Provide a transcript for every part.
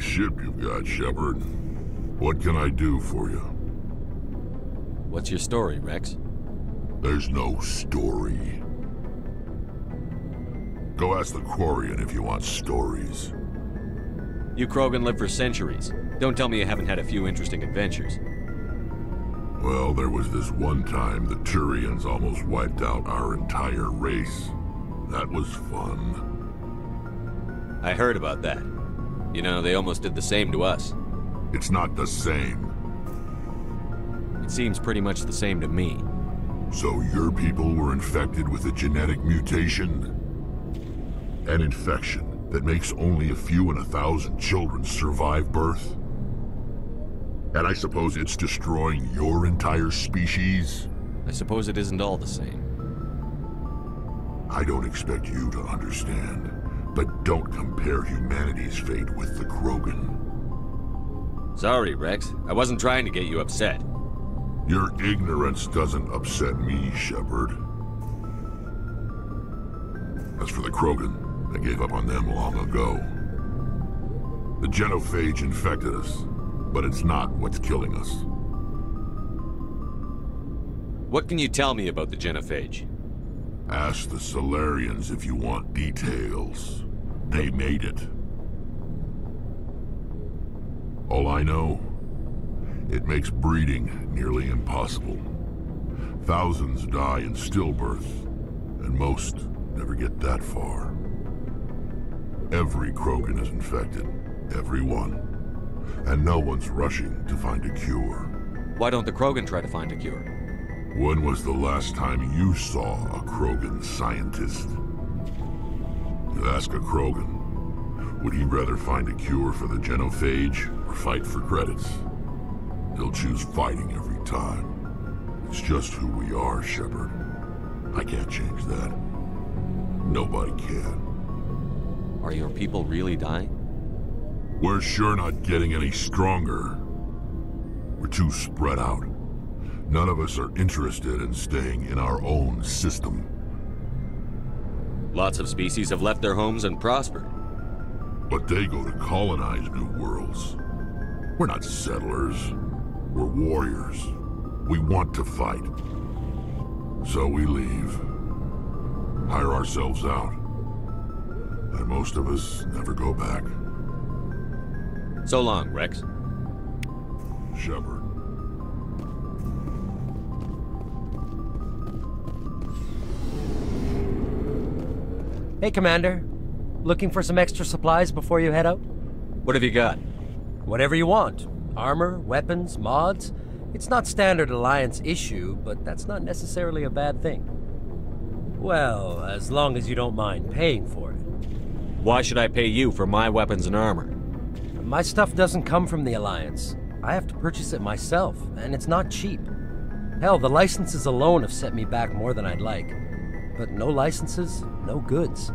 Nice ship you've got, Shepard. What can I do for you? What's your story, Rex? There's no story. Go ask the Quarian if you want stories. You Krogan lived for centuries. Don't tell me you haven't had a few interesting adventures. Well, there was this one time the Turians almost wiped out our entire race. That was fun. I heard about that. You know, they almost did the same to us. It's not the same. It seems pretty much the same to me. So your people were infected with a genetic mutation? An infection that makes only a few in 1,000 children survive birth? And I suppose it's destroying your entire species? I suppose it isn't all the same. I don't expect you to understand, but don't compare humanity's fate with the Krogan. Sorry, Rex. I wasn't trying to get you upset. Your ignorance doesn't upset me, Shepard. As for the Krogan, I gave up on them long ago. The genophage infected us, but it's not what's killing us. What can you tell me about the genophage? Ask the Solarians if you want details. They made it. All I know, it makes breeding nearly impossible. Thousands die in stillbirth, and most never get that far. Every Krogan is infected. Every one. And no one's rushing to find a cure. Why don't the Krogan try to find a cure? When was the last time you saw a Krogan scientist? You ask a Krogan, would he rather find a cure for the genophage or fight for credits? He'll choose fighting every time. It's just who we are, Shepard. I can't change that. Nobody can. Are your people really dying? We're sure not getting any stronger. We're too spread out. None of us are interested in staying in our own system. Lots of species have left their homes and prospered. But they go to colonize new worlds. We're not settlers. We're warriors. We want to fight. So we leave. Hire ourselves out. And most of us never go back. So long, Rex. Shepard. Hey, Commander. Looking for some extra supplies before you head out? What have you got? Whatever you want. Armor, weapons, mods. It's not standard Alliance issue, but that's not necessarily a bad thing. Well, as long as you don't mind paying for it. Why should I pay you for my weapons and armor? My stuff doesn't come from the Alliance. I have to purchase it myself, and it's not cheap. Hell, the licenses alone have set me back more than I'd like. But no licenses, no goods.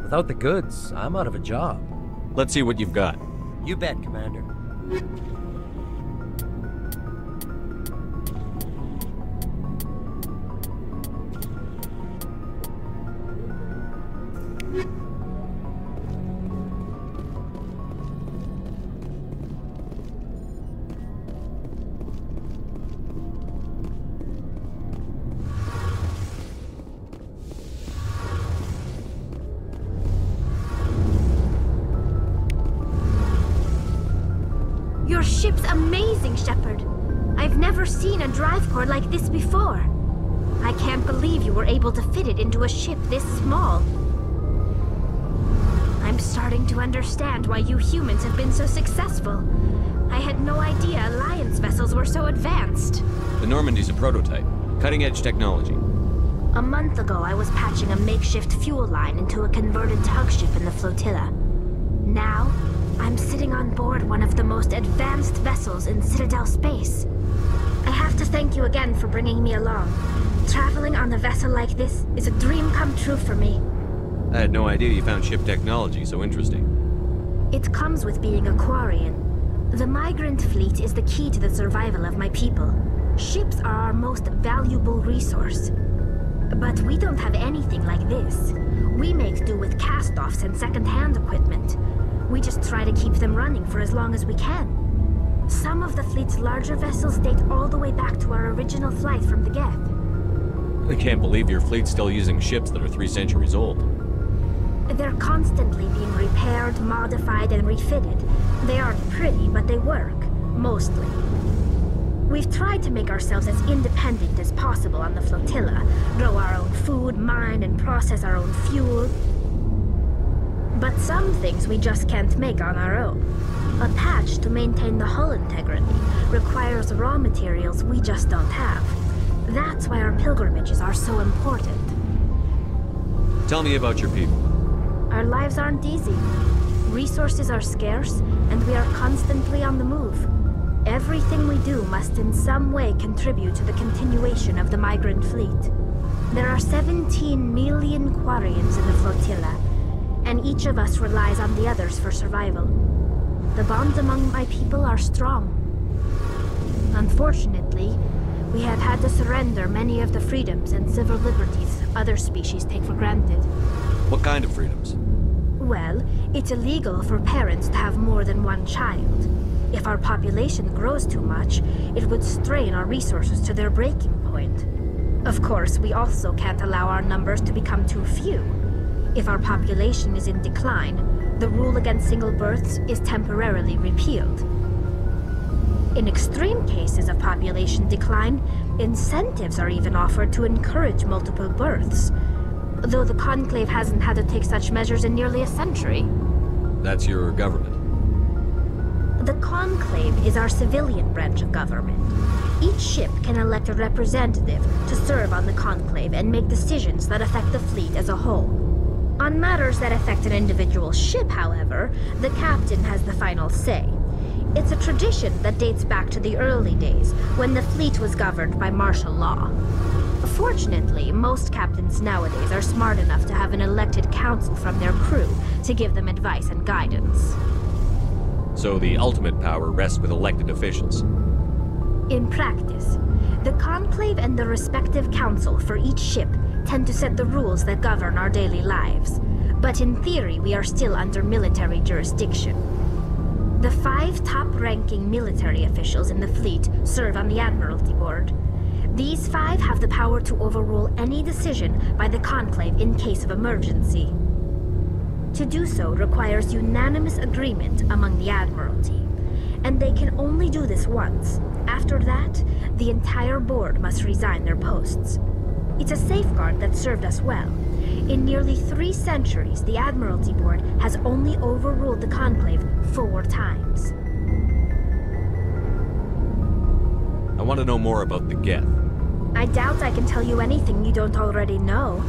Without the goods, I'm out of a job. Let's see what you've got. You bet, Commander. Your ship's amazing, Shepard. I've never seen a drive core like this before. I can't believe you were able to fit it into a ship this small. I'm starting to understand why you humans have been so successful. I had no idea Alliance vessels were so advanced. The Normandy's a prototype. Cutting-edge technology. A month ago, I was patching a makeshift fuel line into a converted tug ship in the flotilla. Now, I'm sitting on board one of the most advanced vessels in Citadel space. I have to thank you again for bringing me along. Traveling on a vessel like this is a dream come true for me. I had no idea you found ship technology so interesting. It comes with being a Quarian. The migrant fleet is the key to the survival of my people. Ships are our most valuable resource. But we don't have anything like this. We make do with cast-offs and second-hand equipment. We just try to keep them running for as long as we can. Some of the fleet's larger vessels date all the way back to our original flight from the Geth. I can't believe your fleet's still using ships that are 3 centuries old. They're constantly being repaired, modified, and refitted. They aren't pretty, but they work. Mostly. We've tried to make ourselves as independent as possible on the flotilla, grow our own food, mine, and process our own fuel. But some things we just can't make on our own. A patch to maintain the hull integrity requires raw materials we just don't have. That's why our pilgrimages are so important. Tell me about your people. Our lives aren't easy. Resources are scarce, and we are constantly on the move. Everything we do must in some way contribute to the continuation of the migrant fleet. There are 17 million Quarians in the flotilla, and each of us relies on the others for survival. The bonds among my people are strong. Unfortunately, we have had to surrender many of the freedoms and civil liberties other species take for granted. What kind of freedoms? Well, it's illegal for parents to have more than one child. If our population grows too much, it would strain our resources to their breaking point. Of course, we also can't allow our numbers to become too few. If our population is in decline, the rule against single births is temporarily repealed. In extreme cases of population decline, incentives are even offered to encourage multiple births, though the Conclave hasn't had to take such measures in nearly a century. That's your government. The Conclave is our civilian branch of government. Each ship can elect a representative to serve on the Conclave and make decisions that affect the fleet as a whole. On matters that affect an individual ship, however, the captain has the final say. It's a tradition that dates back to the early days, when the fleet was governed by martial law. Fortunately, most captains nowadays are smart enough to have an elected council from their crew to give them advice and guidance. So the ultimate power rests with elected officials. In practice, the Conclave and the respective council for each ship tend to set the rules that govern our daily lives. But in theory, we are still under military jurisdiction. The 5 top-ranking military officials in the fleet serve on the Admiralty Board. These 5 have the power to overrule any decision by the Conclave in case of emergency. To do so requires unanimous agreement among the Admiralty, and they can only do this once. After that, the entire board must resign their posts. It's a safeguard that served us well. In nearly 3 centuries, the Admiralty Board has only overruled the Conclave 4 times. I want to know more about the Geth. I doubt I can tell you anything you don't already know.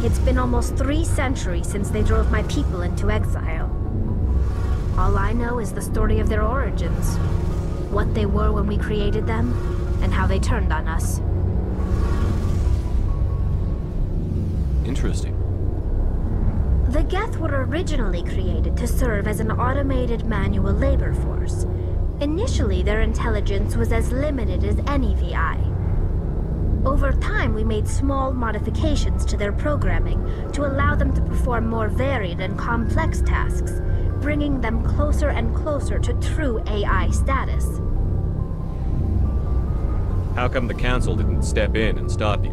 It's been almost 3 centuries since they drove my people into exile. All I know is the story of their origins, what they were when we created them, and how they turned on us. Interesting. The Geth were originally created to serve as an automated manual labor force. Initially, their intelligence was as limited as any VI. Over time, we made small modifications to their programming to allow them to perform more varied and complex tasks, bringing them closer and closer to true AI status. How come the Council didn't step in and stop you?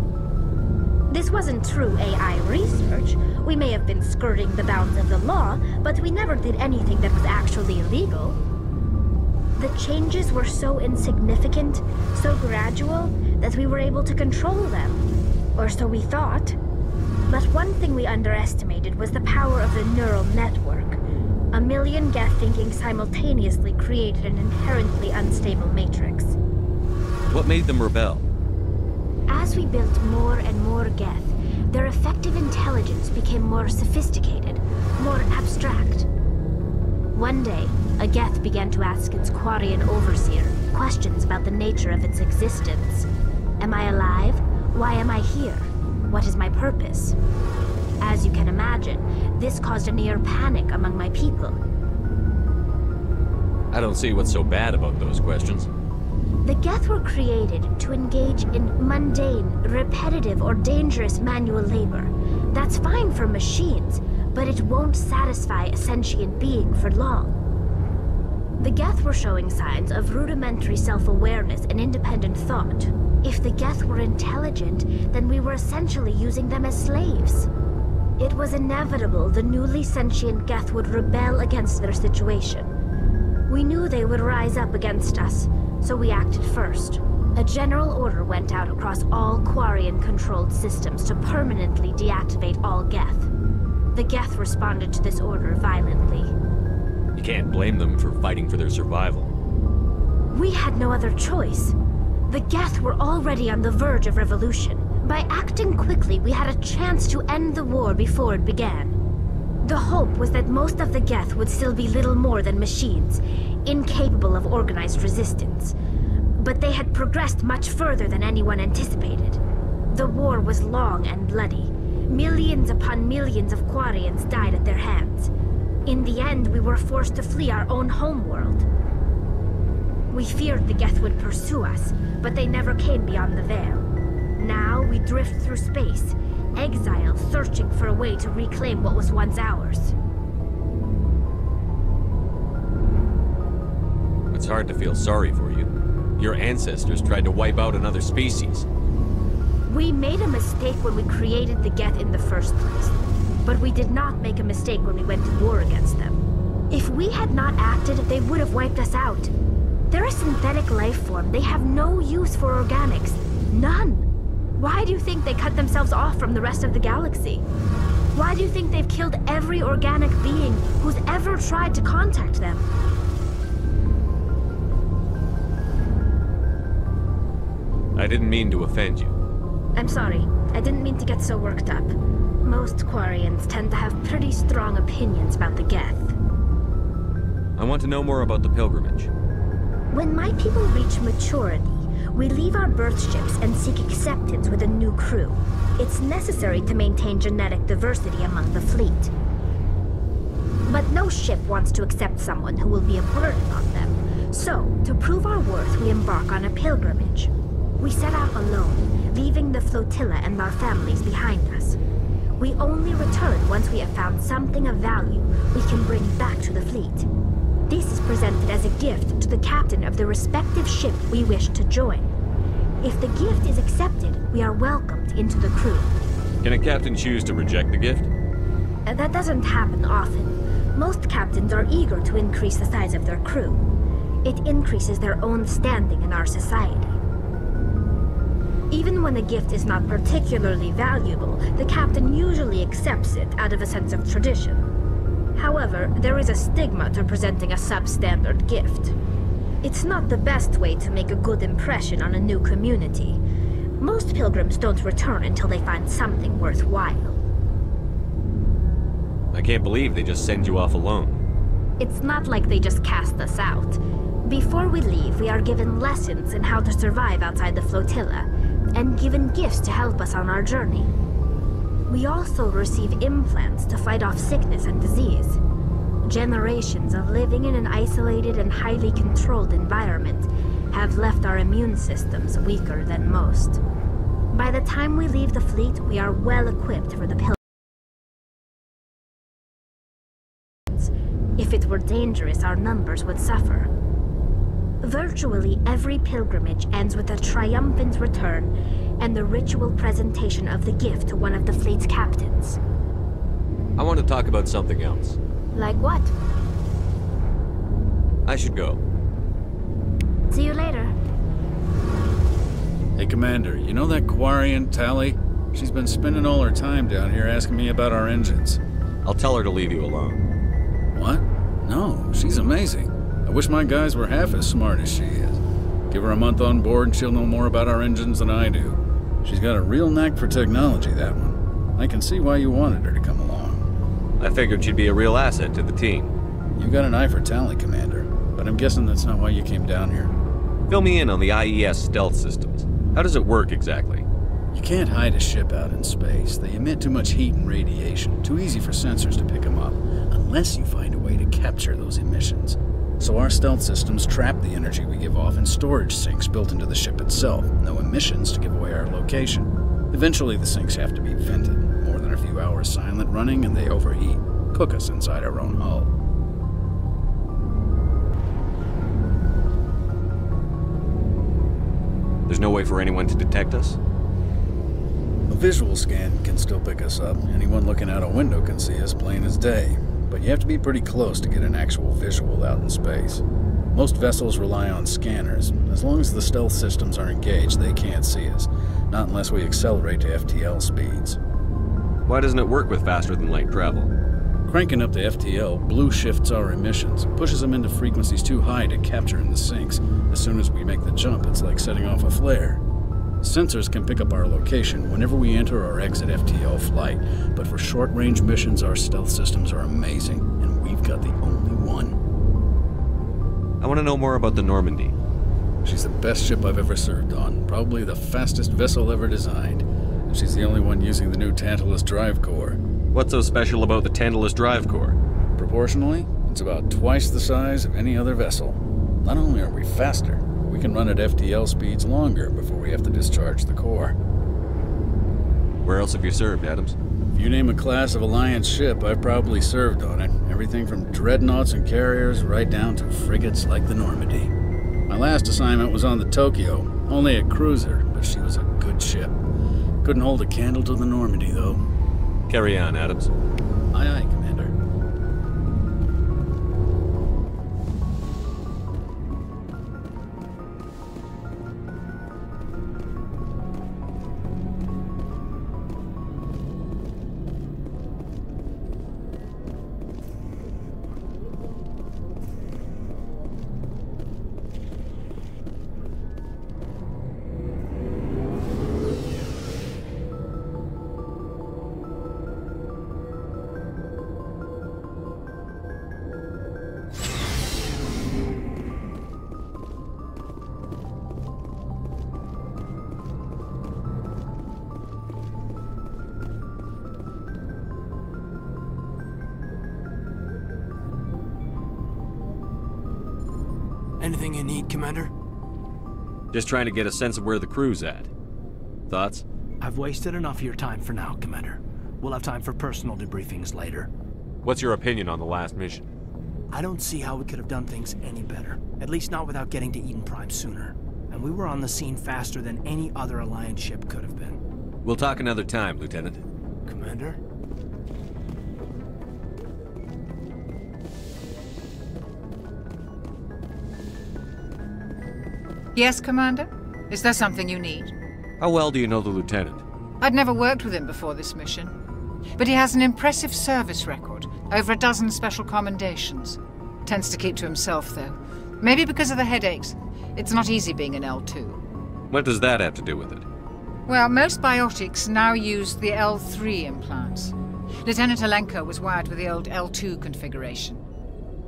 This wasn't true AI research. We may have been skirting the bounds of the law, but we never did anything that was actually illegal. The changes were so insignificant, so gradual, that we were able to control them. Or so we thought. But one thing we underestimated was the power of the neural network. 1 million Geth thinking simultaneously created an inherently unstable matrix. What made them rebel? As we built more and more Geth, their effective intelligence became more sophisticated, more abstract. One day, a Geth began to ask its Quarian overseer questions about the nature of its existence. Am I alive? Why am I here? What is my purpose? As you can imagine, this caused a near panic among my people. I don't see what's so bad about those questions. The Geth were created to engage in mundane, repetitive, or dangerous manual labor. That's fine for machines, but it won't satisfy a sentient being for long. The Geth were showing signs of rudimentary self-awareness and independent thought. If the Geth were intelligent, then we were essentially using them as slaves. It was inevitable the newly sentient Geth would rebel against their situation. We knew they would rise up against us, so we acted first. A general order went out across all Quarian-controlled systems to permanently deactivate all Geth. The Geth responded to this order violently. You can't blame them for fighting for their survival. We had no other choice. The Geth were already on the verge of revolution. By acting quickly, we had a chance to end the war before it began. The hope was that most of the Geth would still be little more than machines, incapable of organized resistance. But they had progressed much further than anyone anticipated. The war was long and bloody. Millions upon millions of Quarians died at their hands. In the end, we were forced to flee our own homeworld. We feared the Geth would pursue us, but they never came beyond the Veil. Now we drift through space, exile searching for a way to reclaim what was once ours. It's hard to feel sorry for you. Your ancestors tried to wipe out another species. We made a mistake when we created the Geth in the first place, but we did not make a mistake when we went to war against them. If we had not acted, they would have wiped us out. They're a synthetic life form. They have no use for organics. None. Why do you think they cut themselves off from the rest of the galaxy? Why do you think they've killed every organic being who's ever tried to contact them? I didn't mean to offend you. I'm sorry. I didn't mean to get so worked up. Most Quarians tend to have pretty strong opinions about the Geth. I want to know more about the pilgrimage. When my people reach maturity, we leave our birth ships and seek acceptance with a new crew. It's necessary to maintain genetic diversity among the fleet. But no ship wants to accept someone who will be a burden on them. So, to prove our worth, we embark on a pilgrimage. We set out alone, leaving the flotilla and our families behind us. We only return once we have found something of value we can bring back to the fleet. This is presented as a gift to the captain of the respective ship we wish to join. If the gift is accepted, we are welcomed into the crew. Can a captain choose to reject the gift? That doesn't happen often. Most captains are eager to increase the size of their crew. It increases their own standing in our society. Even when a gift is not particularly valuable, the captain usually accepts it out of a sense of tradition. However, there is a stigma to presenting a substandard gift. It's not the best way to make a good impression on a new community. Most pilgrims don't return until they find something worthwhile. I can't believe they just send you off alone. It's not like they just cast us out. Before we leave, we are given lessons in how to survive outside the flotilla, and given gifts to help us on our journey. We also receive implants to fight off sickness and disease. Generations of living in an isolated and highly controlled environment have left our immune systems weaker than most. By the time we leave the fleet, we are well equipped for the pilgrims. If it were dangerous, our numbers would suffer. Virtually every pilgrimage ends with a triumphant return and the ritual presentation of the gift to one of the fleet's captains. I want to talk about something else. Like what? I should go. See you later. Hey, Commander, you know that Quarian, Tally? She's been spending all her time down here asking me about our engines. I'll tell her to leave you alone. What? No, she's amazing. I wish my guys were half as smart as she is. Give her a month on board and she'll know more about our engines than I do. She's got a real knack for technology, that one. I can see why you wanted her to come along. I figured she'd be a real asset to the team. You got an eye for Tally, Commander, but I'm guessing that's not why you came down here. Fill me in on the IES stealth systems. How does it work exactly? You can't hide a ship out in space. They emit too much heat and radiation, too easy for sensors to pick them up, unless you find a way to capture those emissions. So our stealth systems trap the energy we give off in storage sinks built into the ship itself. No emissions to give away our location. Eventually the sinks have to be vented. More than a few hours silent running and they overheat. Cook us inside our own hull. There's no way for anyone to detect us? A visual scan can still pick us up. Anyone looking out a window can see us plain as day. But you have to be pretty close to get an actual visual out in space. Most vessels rely on scanners. As long as the stealth systems are engaged, they can't see us. Not unless we accelerate to FTL speeds. Why doesn't it work with faster-than-light travel? Cranking up to FTL blue shifts our emissions, pushes them into frequencies too high to capture in the sinks. As soon as we make the jump, it's like setting off a flare. Sensors can pick up our location whenever we enter or exit FTL flight, but for short-range missions, our stealth systems are amazing, and we've got the only one. I want to know more about the Normandy. She's the best ship I've ever served on, probably the fastest vessel ever designed. And she's the only one using the new Tantalus drive core. What's so special about the Tantalus drive core? Proportionally, it's about twice the size of any other vessel. Not only are we faster, we can run at FTL speeds longer before we have to discharge the core. Where else have you served, Adams? If you name a class of Alliance ship, I've probably served on it. Everything from dreadnoughts and carriers right down to frigates like the Normandy. My last assignment was on the Tokyo, only a cruiser, but she was a good ship. Couldn't hold a candle to the Normandy, though. Carry on, Adams. Aye, aye, Commander. Anything you need, Commander? Just trying to get a sense of where the crew's at. Thoughts? I've wasted enough of your time for now, Commander. We'll have time for personal debriefings later. What's your opinion on the last mission? I don't see how we could have done things any better. At least not without getting to Eden Prime sooner. And we were on the scene faster than any other Alliance ship could have been. We'll talk another time, Lieutenant. Commander? Yes, Commander? Is there something you need? How well do you know the Lieutenant? I'd never worked with him before this mission. But he has an impressive service record, over a dozen special commendations. Tends to keep to himself, though. Maybe because of the headaches. It's not easy being an L2. What does that have to do with it? Well, most biotics now use the L3 implants. Lieutenant Alenko was wired with the old L2 configuration.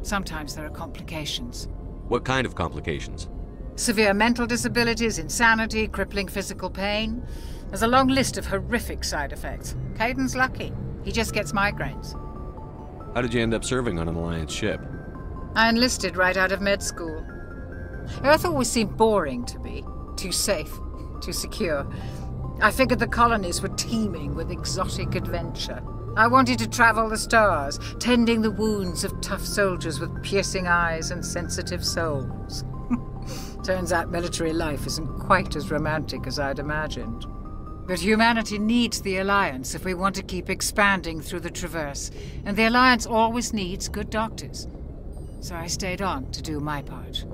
Sometimes there are complications. What kind of complications? Severe mental disabilities, insanity, crippling physical pain. There's a long list of horrific side effects. Caden's lucky. He just gets migraines. How did you end up serving on an Alliance ship? I enlisted right out of med school. Earth always seemed boring to me. Too safe, too secure. I figured the colonies were teeming with exotic adventure. I wanted to travel the stars, tending the wounds of tough soldiers with piercing eyes and sensitive souls. Turns out military life isn't quite as romantic as I'd imagined. But humanity needs the Alliance if we want to keep expanding through the Traverse, and the Alliance always needs good doctors. So I stayed on to do my part.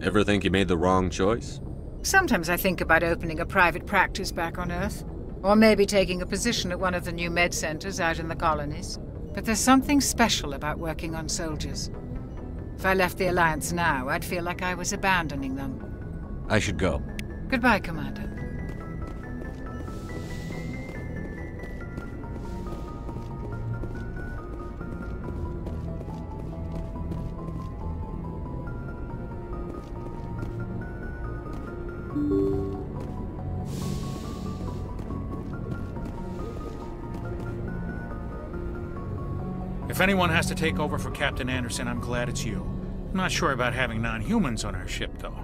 Ever think you made the wrong choice? Sometimes I think about opening a private practice back on Earth, or maybe taking a position at one of the new med centers out in the colonies. But there's something special about working on soldiers. If I left the Alliance now, I'd feel like I was abandoning them. I should go. Goodbye, Commander. If anyone has to take over for Captain Anderson, I'm glad it's you. I'm not sure about having non-humans on our ship, though.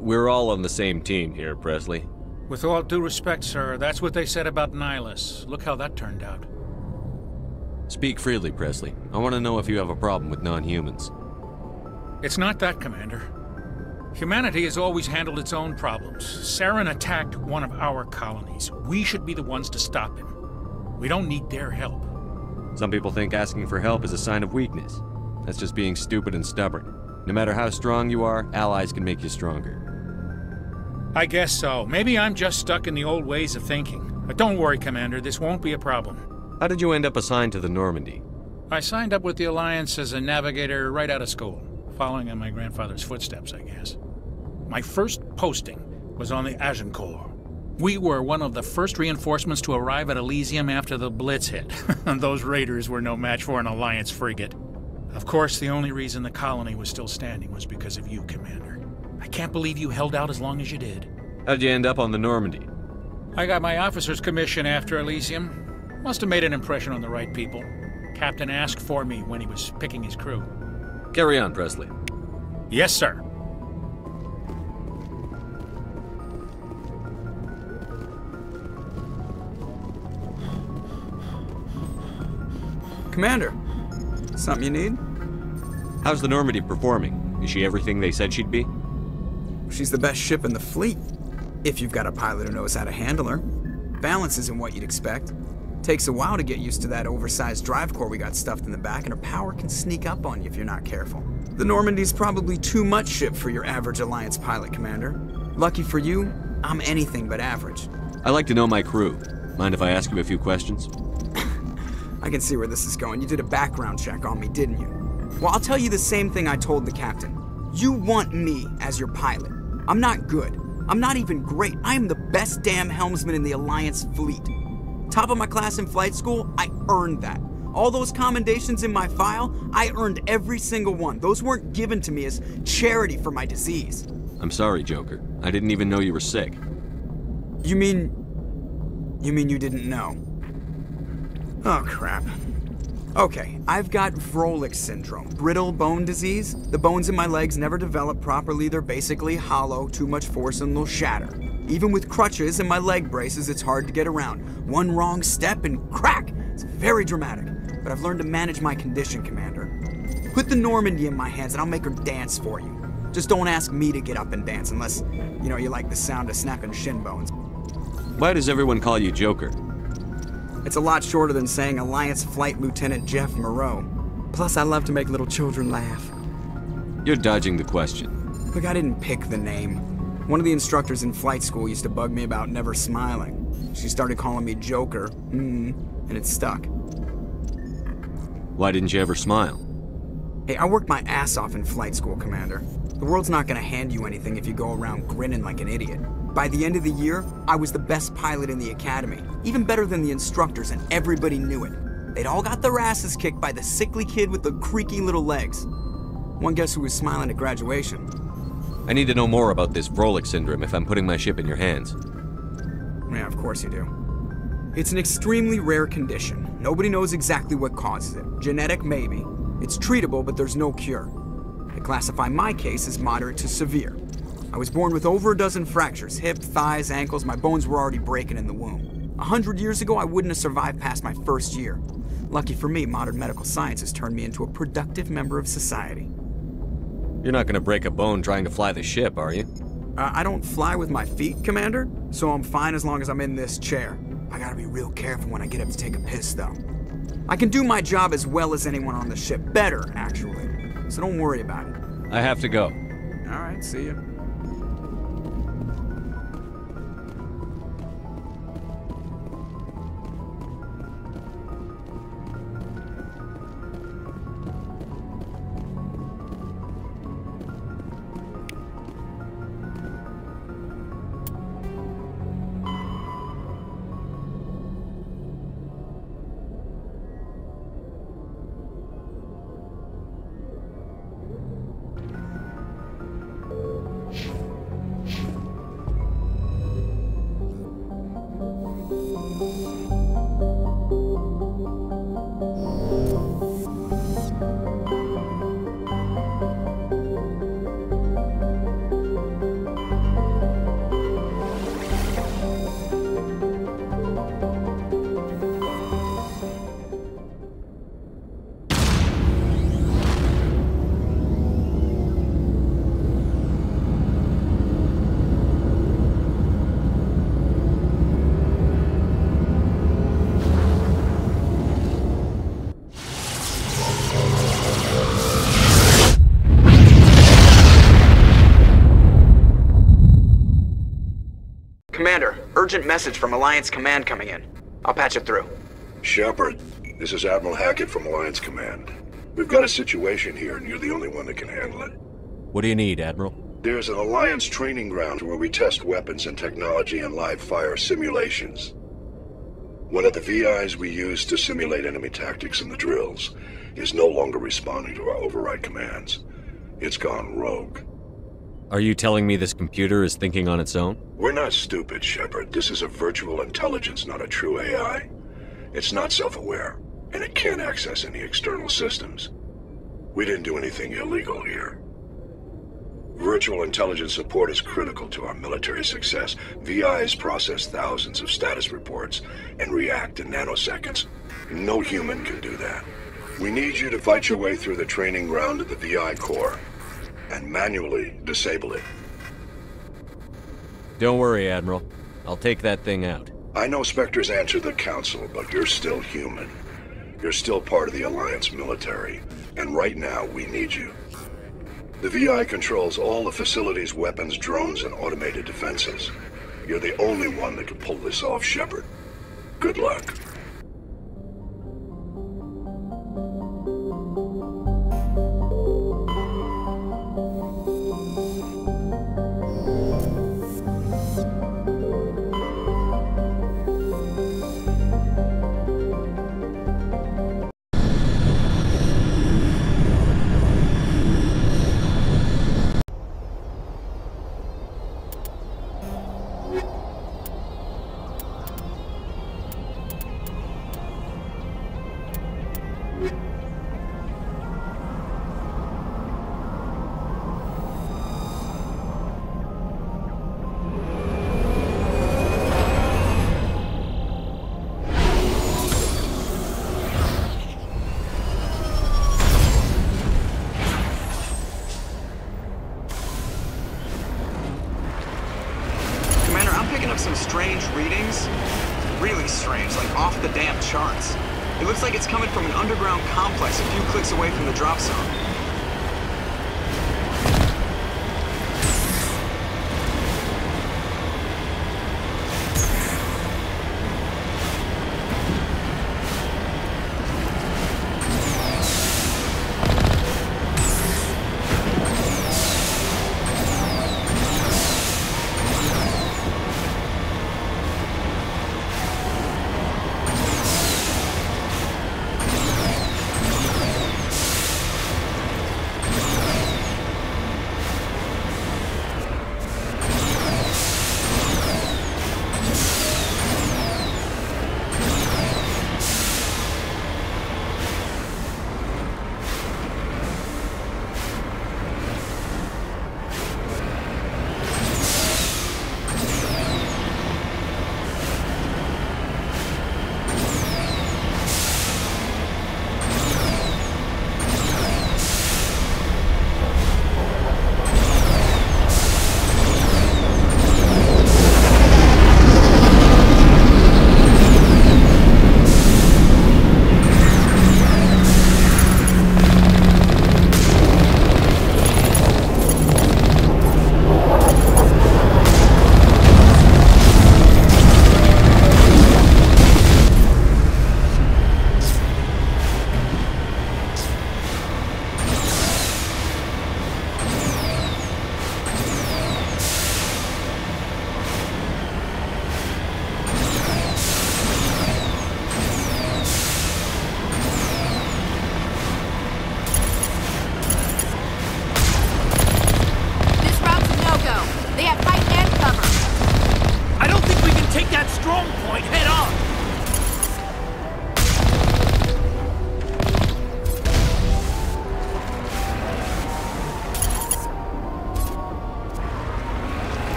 We're all on the same team here, Presley. With all due respect, sir, that's what they said about Nihilus. Look how that turned out. Speak freely, Presley. I want to know if you have a problem with non-humans. It's not that, Commander. Humanity has always handled its own problems. Saren attacked one of our colonies. We should be the ones to stop him. We don't need their help. Some people think asking for help is a sign of weakness. That's just being stupid and stubborn. No matter how strong you are, allies can make you stronger. I guess so. Maybe I'm just stuck in the old ways of thinking. But don't worry, Commander. This won't be a problem. How did you end up assigned to the Normandy? I signed up with the Alliance as a navigator right out of school, following in my grandfather's footsteps, I guess. My first posting was on the Agincourt. We were one of the first reinforcements to arrive at Elysium after the Blitz hit. Those raiders were no match for an Alliance frigate. Of course, the only reason the colony was still standing was because of you, Commander. I can't believe you held out as long as you did. How'd you end up on the Normandy? I got my officer's commission after Elysium. Must have made an impression on the right people. Captain asked for me when he was picking his crew. Carry on, Presley. Yes, sir. Commander, something you need? How's the Normandy performing? Is she everything they said she'd be? She's the best ship in the fleet, if you've got a pilot who knows how to handle her. Balance isn't what you'd expect. Takes a while to get used to that oversized drive core we got stuffed in the back, and her power can sneak up on you if you're not careful. The Normandy's probably too much ship for your average Alliance pilot, Commander. Lucky for you, I'm anything but average. I like to know my crew. Mind if I ask you a few questions? I can see where this is going. You did a background check on me, didn't you? Well, I'll tell you the same thing I told the captain. You want me as your pilot. I'm not good. I'm not even great. I am the best damn helmsman in the Alliance fleet. Top of my class in flight school, I earned that. All those commendations in my file, I earned every single one. Those weren't given to me as charity for my disease. I'm sorry, Joker. I didn't even know you were sick. You mean you didn't know? Oh, crap. Okay, I've got Vrolik syndrome, brittle bone disease. The bones in my legs never develop properly. They're basically hollow, too much force and they'll shatter. Even with crutches and my leg braces, it's hard to get around. One wrong step and crack! It's very dramatic. But I've learned to manage my condition, Commander. Put the Normandy in my hands and I'll make her dance for you. Just don't ask me to get up and dance unless, you like the sound of snapping shin bones. Why does everyone call you Joker? It's a lot shorter than saying Alliance Flight Lieutenant Jeff Moreau. Plus, I love to make little children laugh. You're dodging the question. Look, I didn't pick the name. One of the instructors in flight school used to bug me about never smiling. She started calling me Joker, and it stuck. Why didn't you ever smile? Hey, I worked my ass off in flight school, Commander. The world's not gonna hand you anything if you go around grinning like an idiot. By the end of the year, I was the best pilot in the academy, even better than the instructors, and everybody knew it. They'd all got their asses kicked by the sickly kid with the creaky little legs. One guess who was smiling at graduation? I need to know more about this Vrolik syndrome if I'm putting my ship in your hands. Yeah, of course you do. It's an extremely rare condition. Nobody knows exactly what causes it. Genetic, maybe. It's treatable, but there's no cure. They classify my case as moderate to severe. I was born with over a dozen fractures, hip, thighs, ankles. My bones were already breaking in the womb. 100 years ago, I wouldn't have survived past my first year. Lucky for me, modern medical science has turned me into a productive member of society. You're not gonna break a bone trying to fly the ship, are you? I don't fly with my feet, Commander, so I'm fine as long as I'm in this chair. I gotta be real careful when I get up to take a piss, though. I can do my job as well as anyone on the ship. Better, actually. So don't worry about it. I have to go. All right, see ya. Commander. Urgent message from Alliance Command coming in. I'll patch it through. Shepard, this is Admiral Hackett from Alliance Command. We've got a situation here, and you're the only one that can handle it. What do you need, Admiral? There's an Alliance training ground where we test weapons and technology in live fire simulations. One of the VIs we use to simulate enemy tactics in the drills is no longer responding to our override commands. It's gone rogue. Are you telling me this computer is thinking on its own? We're not stupid, Shepard. This is a virtual intelligence, not a true AI. It's not self-aware, and it can't access any external systems. We didn't do anything illegal here. Virtual intelligence support is critical to our military success. VIs process thousands of status reports and react in nanoseconds. No human can do that. We need you to fight your way through the training ground of the VI core and manually disable it. Don't worry, Admiral. I'll take that thing out. I know Spectres answer the Council, but you're still human. You're still part of the Alliance military, and right now we need you. The VI controls all the facility's weapons, drones, and automated defenses. You're the only one that can pull this off, Shepard. Good luck. Some strange readings. Really strange, like off the damn charts. It looks like it's coming from an underground complex a few clicks away from the drop zone.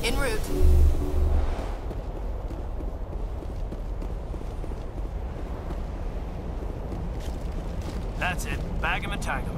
En route. That's it. Bag him and tag him.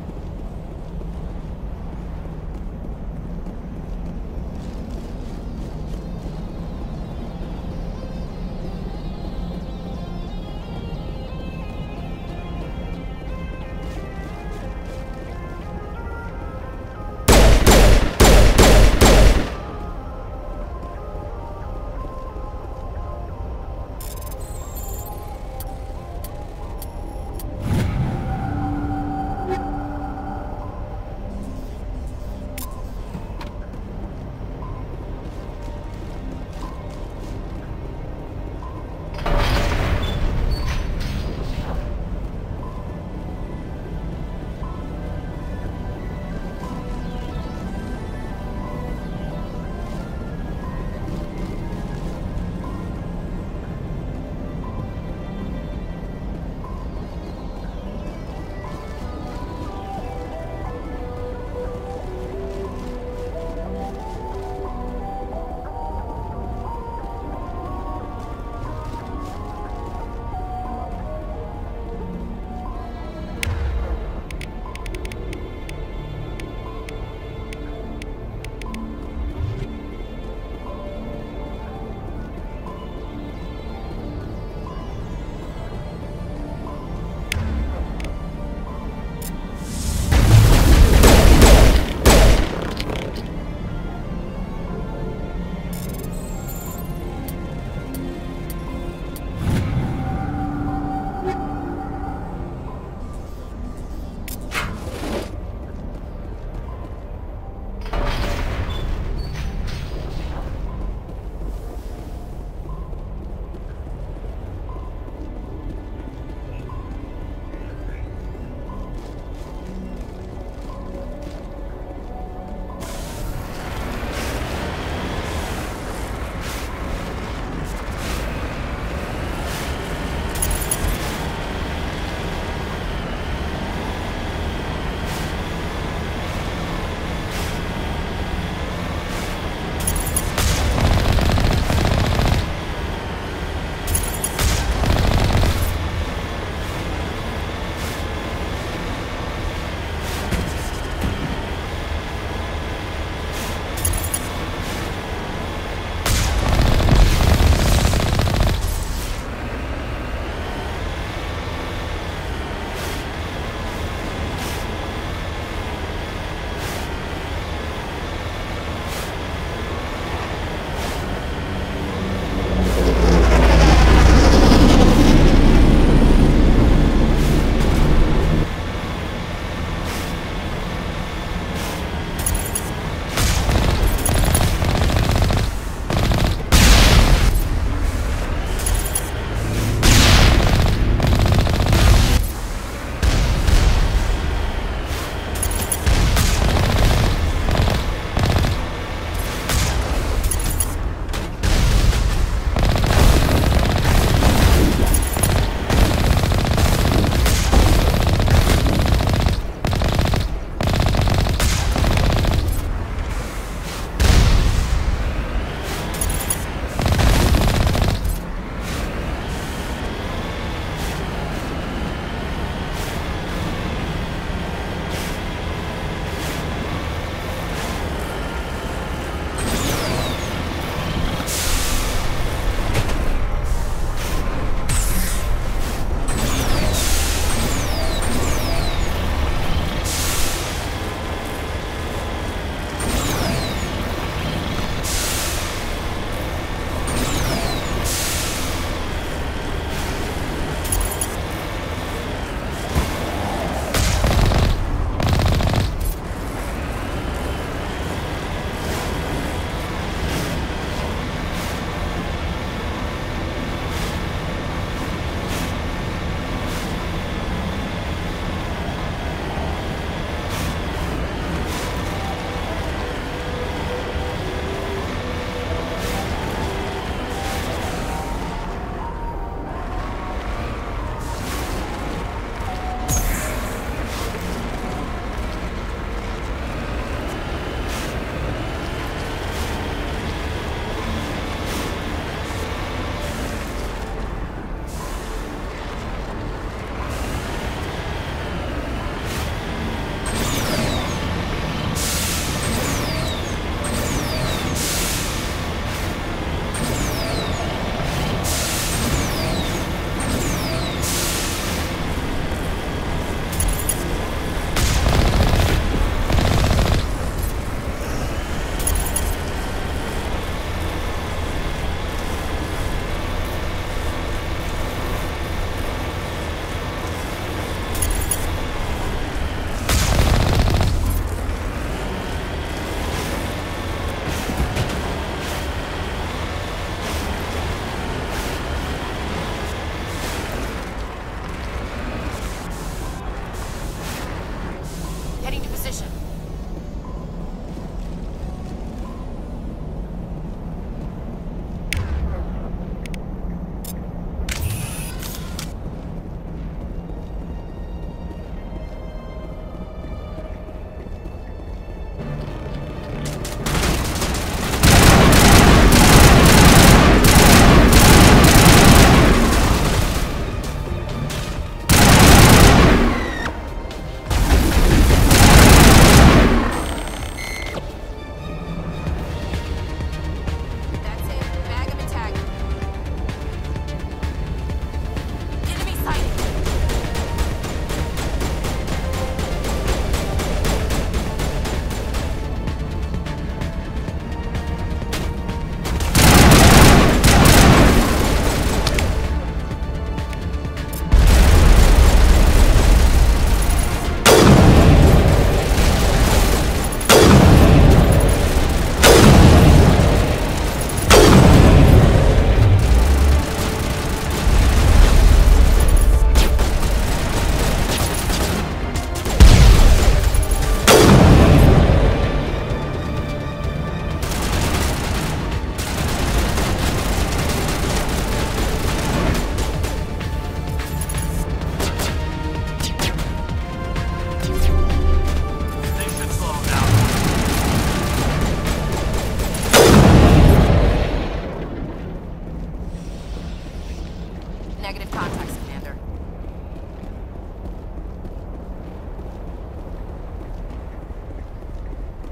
Negative contacts, Commander.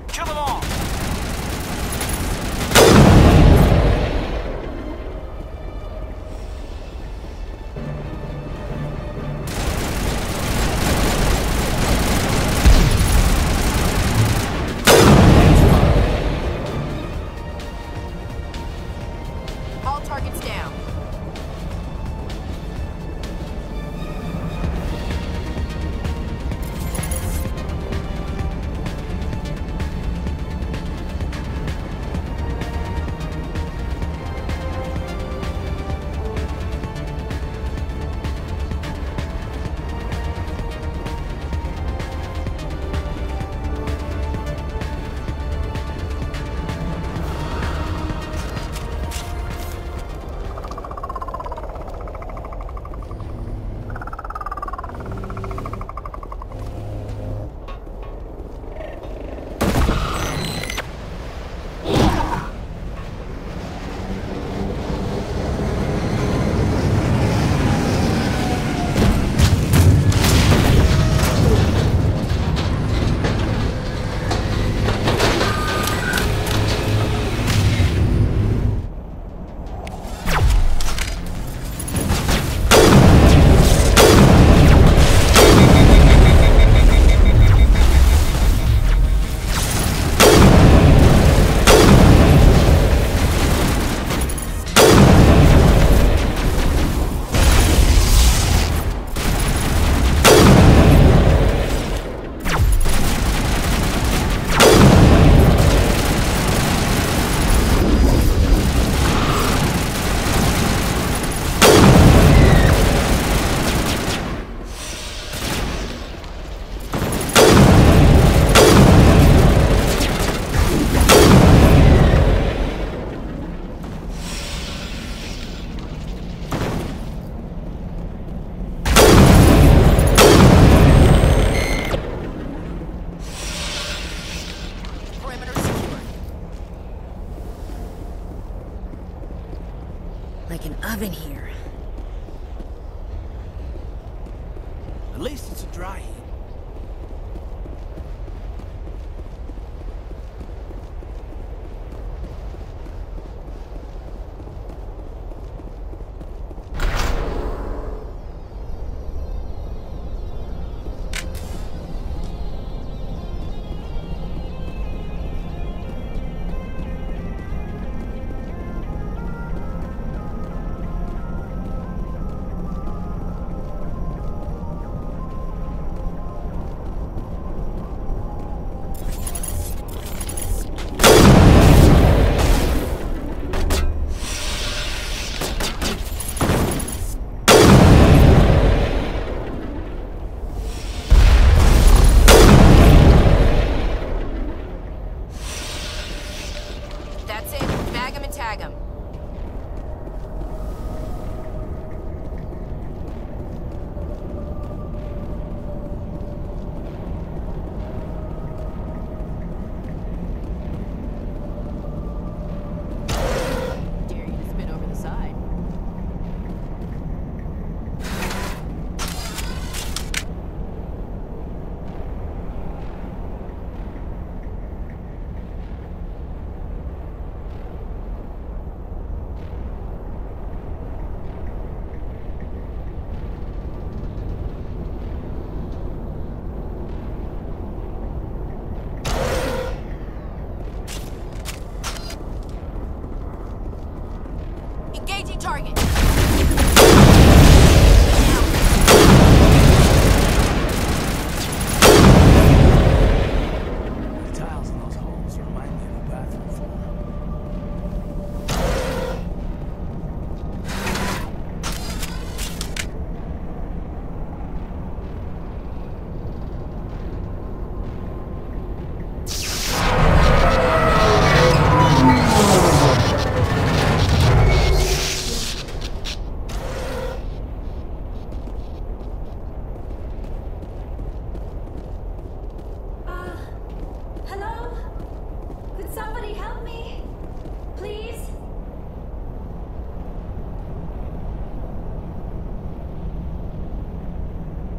Kill them all! All targets down. Like an oven here. At least it's a dry heat.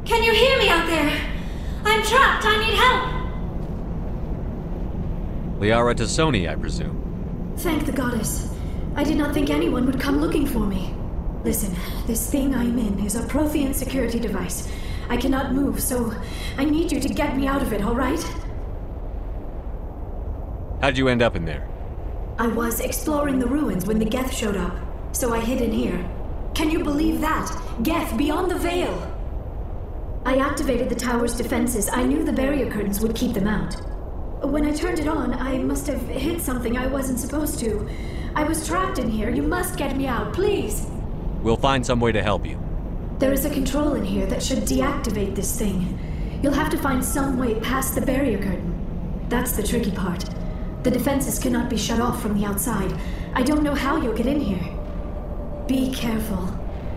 Can you hear me out there? I'm trapped. I need help. Liara Tassoni, I presume. Thank the goddess. I did not think anyone would come looking for me. Listen, this thing I'm in is a Prothean security device. I cannot move, so I need you to get me out of it, all right? How'd you end up in there? I was exploring the ruins when the Geth showed up, so I hid in here. Can you believe that? Geth beyond the veil! I activated the tower's defenses. I knew the barrier curtains would keep them out. When I turned it on, I must have hit something I wasn't supposed to. I was trapped in here. You must get me out, please! We'll find some way to help you. There is a control in here that should deactivate this thing. You'll have to find some way past the barrier curtain. That's the tricky part. The defenses cannot be shut off from the outside. I don't know how you'll get in here. Be careful.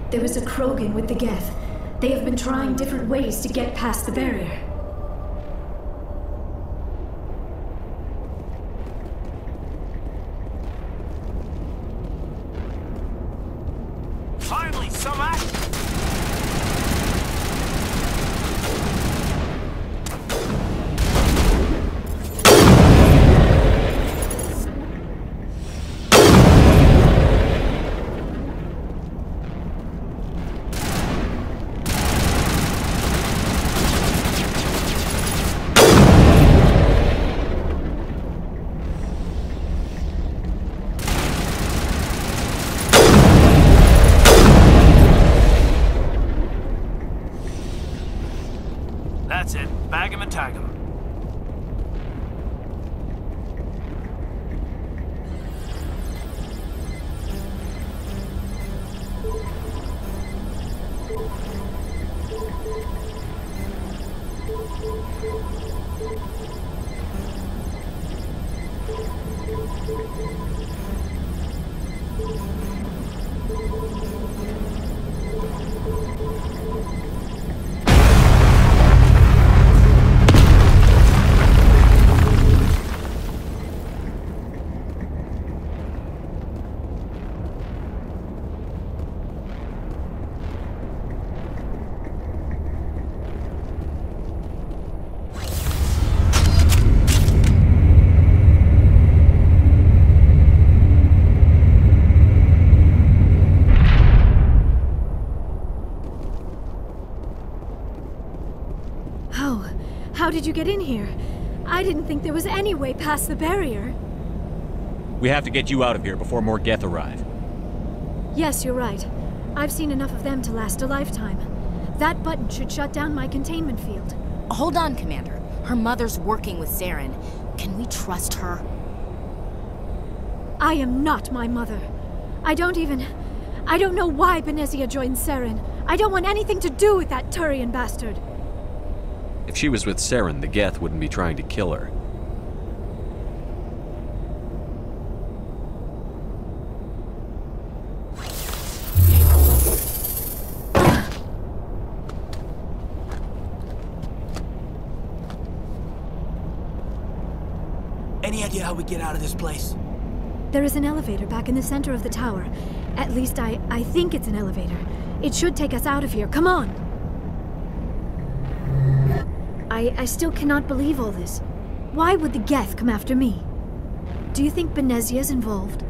There is a Krogan with the Geth. They have been trying different ways to get past the barrier. Finally, some action! That's it. Bag him and tag him. How did you get in here? I didn't think there was any way past the barrier. We have to get you out of here before more Geth arrive. Yes, you're right. I've seen enough of them to last a lifetime. That button should shut down my containment field. Hold on, Commander. Her mother's working with Saren. Can we trust her? I am not my mother. I don't know why Benezia joined Saren. I don't want anything to do with that Turian bastard. If she was with Saren, the Geth wouldn't be trying to kill her. Any idea how we get out of this place? There is an elevator back in the center of the tower. At least I think it's an elevator. It should take us out of here. Come on! I still cannot believe all this. Why would the Geth come after me? Do you think Benezia's involved?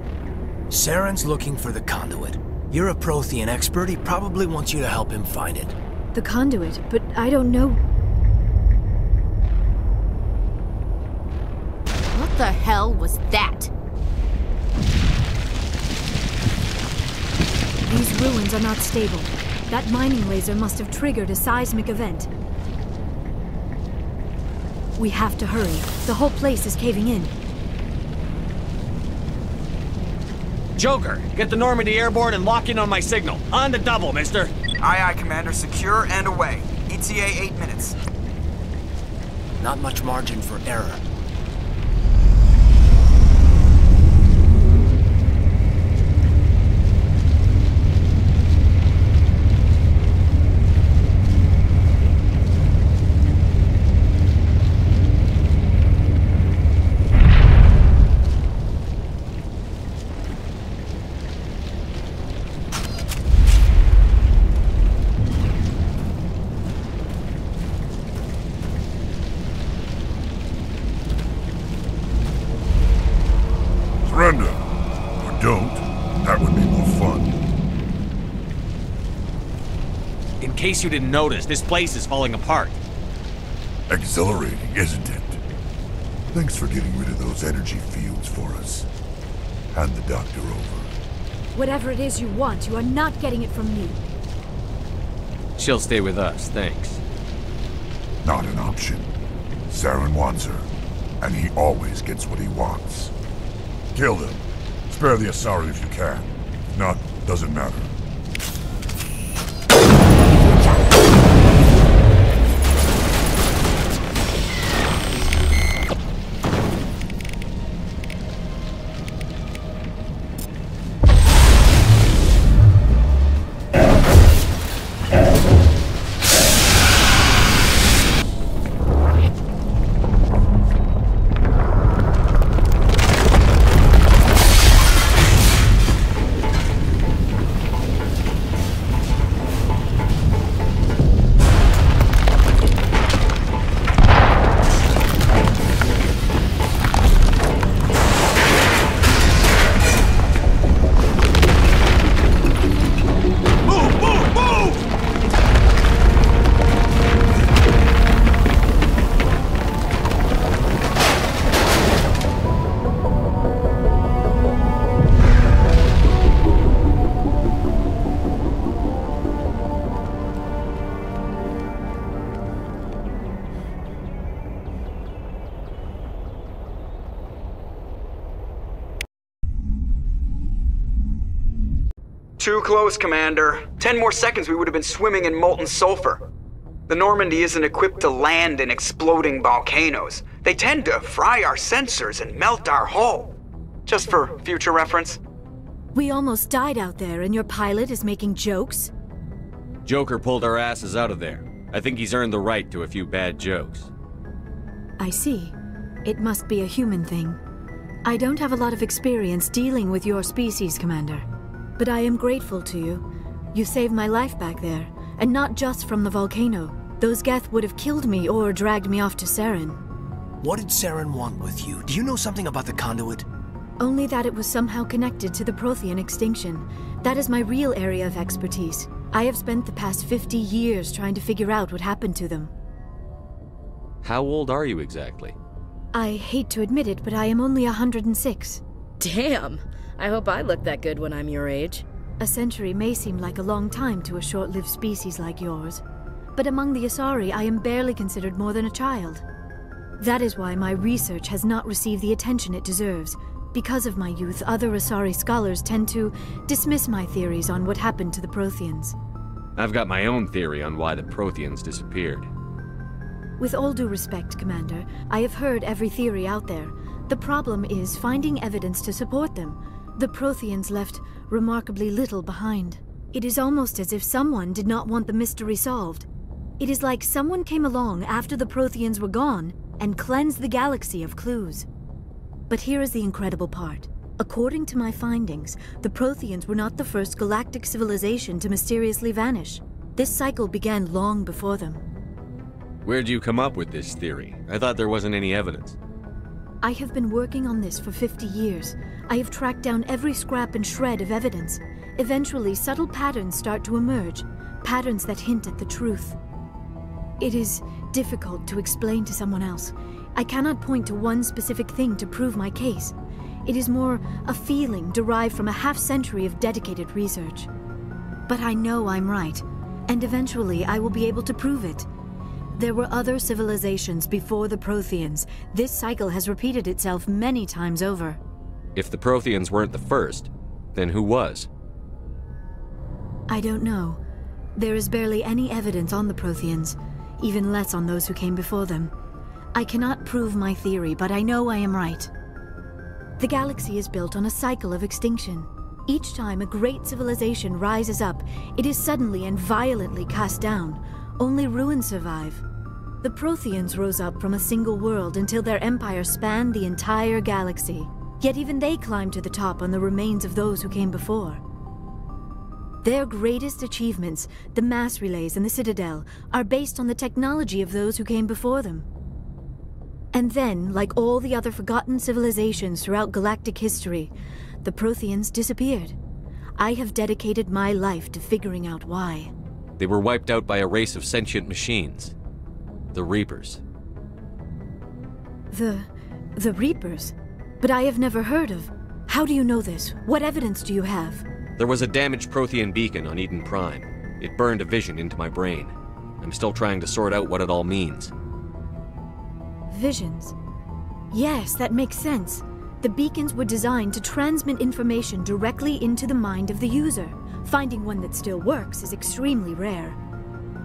Saren's looking for the conduit. You're a Prothean expert. He probably wants you to help him find it. The conduit, but I don't know. What the hell was that? These ruins are not stable. That mining laser must have triggered a seismic event. We have to hurry. The whole place is caving in. Joker, get the Normandy airborne and lock in on my signal. On the double, mister. Aye, aye, Commander. Secure and away. ETA 8 minutes. Not much margin for error. In case you didn't notice, this place is falling apart. Exhilarating, isn't it? Thanks for getting rid of those energy fields for us. Hand the doctor over. Whatever it is you want, you are not getting it from me. She'll stay with us, thanks. Not an option. Saren wants her, and he always gets what he wants. Kill them. Spare the Asari if you can. If not, doesn't matter. Too close, Commander. 10 more seconds we would have been swimming in molten sulfur. The Normandy isn't equipped to land in exploding volcanoes. They tend to fry our sensors and melt our hull. Just for future reference. We almost died out there, and your pilot is making jokes? Joker pulled our asses out of there. I think he's earned the right to a few bad jokes. I see. It must be a human thing. I don't have a lot of experience dealing with your species, Commander. But I am grateful to you. You saved my life back there, and not just from the volcano. Those Geth would have killed me or dragged me off to Saren. What did Saren want with you? Do you know something about the conduit? Only that it was somehow connected to the Prothean extinction. That is my real area of expertise. I have spent the past 50 years trying to figure out what happened to them. How old are you exactly? I hate to admit it, but I am only 106. Damn! I hope I look that good when I'm your age. A century may seem like a long time to a short-lived species like yours, but among the Asari I am barely considered more than a child. That is why my research has not received the attention it deserves. Because of my youth, other Asari scholars tend to dismiss my theories on what happened to the Protheans. I've got my own theory on why the Protheans disappeared. With all due respect, Commander, I have heard every theory out there. The problem is finding evidence to support them. The Protheans left remarkably little behind. It is almost as if someone did not want the mystery solved. It is like someone came along after the Protheans were gone and cleansed the galaxy of clues. But here is the incredible part. According to my findings, the Protheans were not the first galactic civilization to mysteriously vanish. This cycle began long before them. Where'd you come up with this theory? I thought there wasn't any evidence. I have been working on this for 50 years. I have tracked down every scrap and shred of evidence. Eventually, subtle patterns start to emerge, patterns that hint at the truth. It is difficult to explain to someone else. I cannot point to one specific thing to prove my case. It is more a feeling derived from a half-century of dedicated research. But I know I'm right, and eventually I will be able to prove it. There were other civilizations before the Protheans. This cycle has repeated itself many times over. If the Protheans weren't the first, then who was? I don't know. There is barely any evidence on the Protheans, even less on those who came before them. I cannot prove my theory, but I know I am right. The galaxy is built on a cycle of extinction. Each time a great civilization rises up, it is suddenly and violently cast down. Only ruins survive. The Protheans rose up from a single world until their empire spanned the entire galaxy. Yet even they climbed to the top on the remains of those who came before. Their greatest achievements, the mass relays and the Citadel, are based on the technology of those who came before them. And then, like all the other forgotten civilizations throughout galactic history, the Protheans disappeared. I have dedicated my life to figuring out why. They were wiped out by a race of sentient machines. The Reapers. The Reapers? But I have never heard of. How do you know this? What evidence do you have? There was a damaged Prothean beacon on Eden Prime. It burned a vision into my brain. I'm still trying to sort out what it all means. Visions. Yes, that makes sense. The beacons were designed to transmit information directly into the mind of the user. Finding one that still works is extremely rare.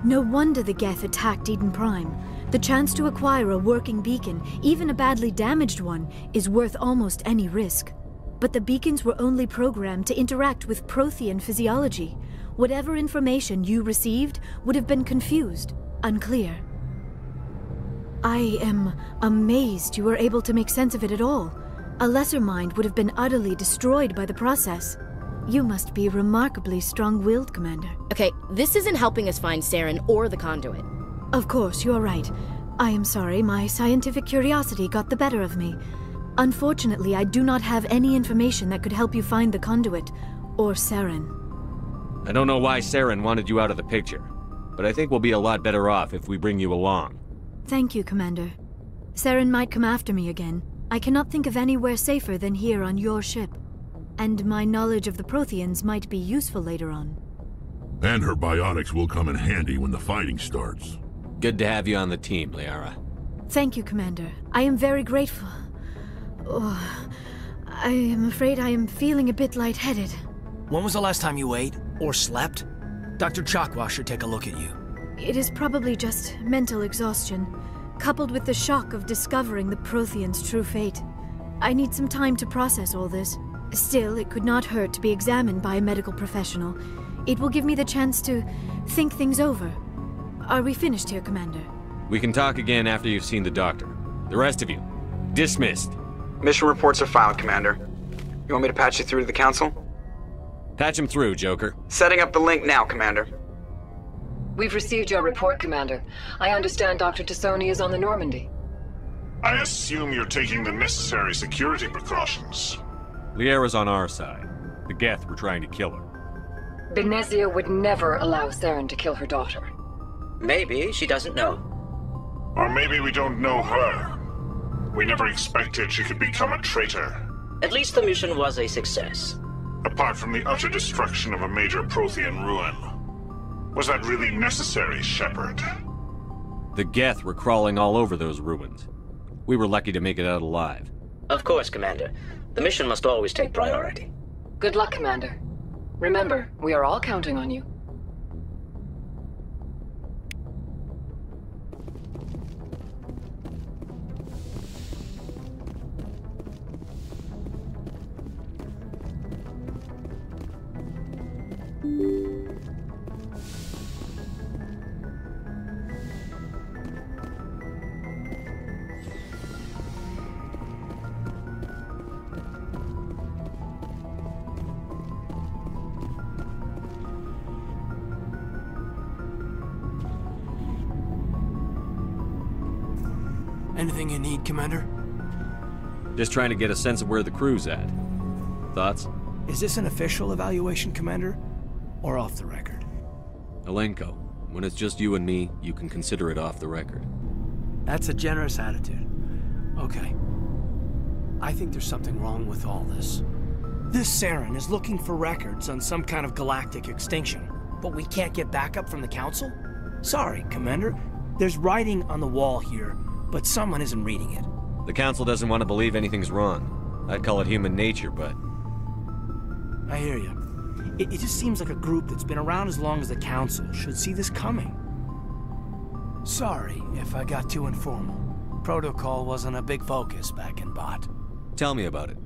No wonder the Geth attacked Eden Prime. The chance to acquire a working beacon, even a badly damaged one, is worth almost any risk. But the beacons were only programmed to interact with Prothean physiology. Whatever information you received would have been confused, unclear. I am amazed you were able to make sense of it at all. A lesser mind would have been utterly destroyed by the process. You must be remarkably strong-willed, Commander. Okay, this isn't helping us find Saren or the conduit. Of course, you're right. I am sorry, my scientific curiosity got the better of me. Unfortunately, I do not have any information that could help you find the conduit, or Saren. I don't know why Saren wanted you out of the picture, but I think we'll be a lot better off if we bring you along. Thank you, Commander. Saren might come after me again. I cannot think of anywhere safer than here on your ship. And my knowledge of the Protheans might be useful later on. And her biotics will come in handy when the fighting starts. Good to have you on the team, Liara. Thank you, Commander. I am very grateful. Oh, I am afraid I am feeling a bit lightheaded. When was the last time you ate or slept? Dr. Chakwa should take a look at you. It is probably just mental exhaustion, coupled with the shock of discovering the Protheans' true fate. I need some time to process all this. Still, it could not hurt to be examined by a medical professional. It will give me the chance to think things over. Are we finished here, Commander? We can talk again after you've seen the doctor. The rest of you, dismissed. Mission reports are filed, Commander. You want me to patch you through to the Council? Patch him through, Joker. Setting up the link now, Commander. We've received your report, Commander. I understand Dr. Tassoni is on the Normandy. I assume you're taking the necessary security precautions. Liara's on our side. The Geth were trying to kill her. Benezia would never allow Saren to kill her daughter. Maybe she doesn't know. Or maybe we don't know her. We never expected she could become a traitor. At least the mission was a success. Apart from the utter destruction of a major Prothean ruin. Was that really necessary, Shepard? The Geth were crawling all over those ruins. We were lucky to make it out alive. Of course, Commander. The mission must always take priority. Good luck, Commander. Remember, we are all counting on you. Anything you need, Commander? Just trying to get a sense of where the crew's at. Thoughts? Is this an official evaluation, Commander? Or off the record? Alenko, when it's just you and me, you can consider it off the record. That's a generous attitude. Okay. I think there's something wrong with all this. This Saren is looking for records on some kind of galactic extinction, but we can't get backup from the Council? Sorry, Commander. There's writing on the wall here, but someone isn't reading it. The Council doesn't want to believe anything's wrong. I'd call it human nature, but... I hear you. It just seems like a group that's been around as long as the Council should see this coming. Sorry if I got too informal. Protocol wasn't a big focus back in Bot. Tell me about it.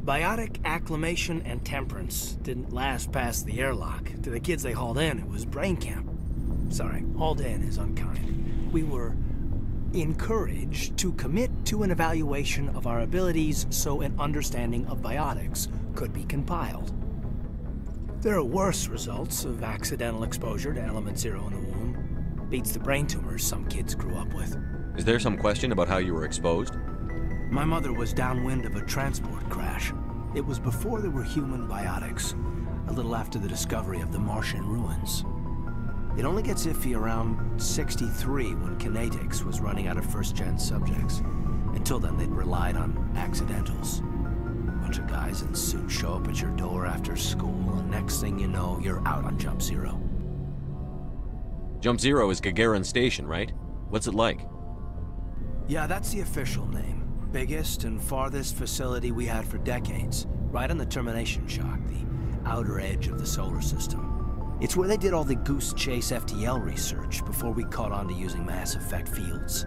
Biotic acclimation and temperance didn't last past the airlock. To the kids they hauled in, it was brain camp. Sorry, hauled in is unkind. We were encouraged to commit to an evaluation of our abilities so an understanding of biotics could be compiled. There are worse results of accidental exposure to Element Zero in the womb. Beats the brain tumors some kids grew up with. Is there some question about how you were exposed? My mother was downwind of a transport crash. It was before there were human biotics, a little after the discovery of the Martian ruins. It only gets iffy around 63 when Kinetics was running out of first-gen subjects. Until then, they'd relied on accidentals. A bunch of guys in suits show up at your door after school, and next thing you know, you're out on Jump Zero. Jump Zero is Gagarin Station, right? What's it like? Yeah, that's the official name. Biggest and farthest facility we had for decades. Right on the termination shock, the outer edge of the solar system. It's where they did all the Goose Chase FTL research before we caught on to using mass effect fields.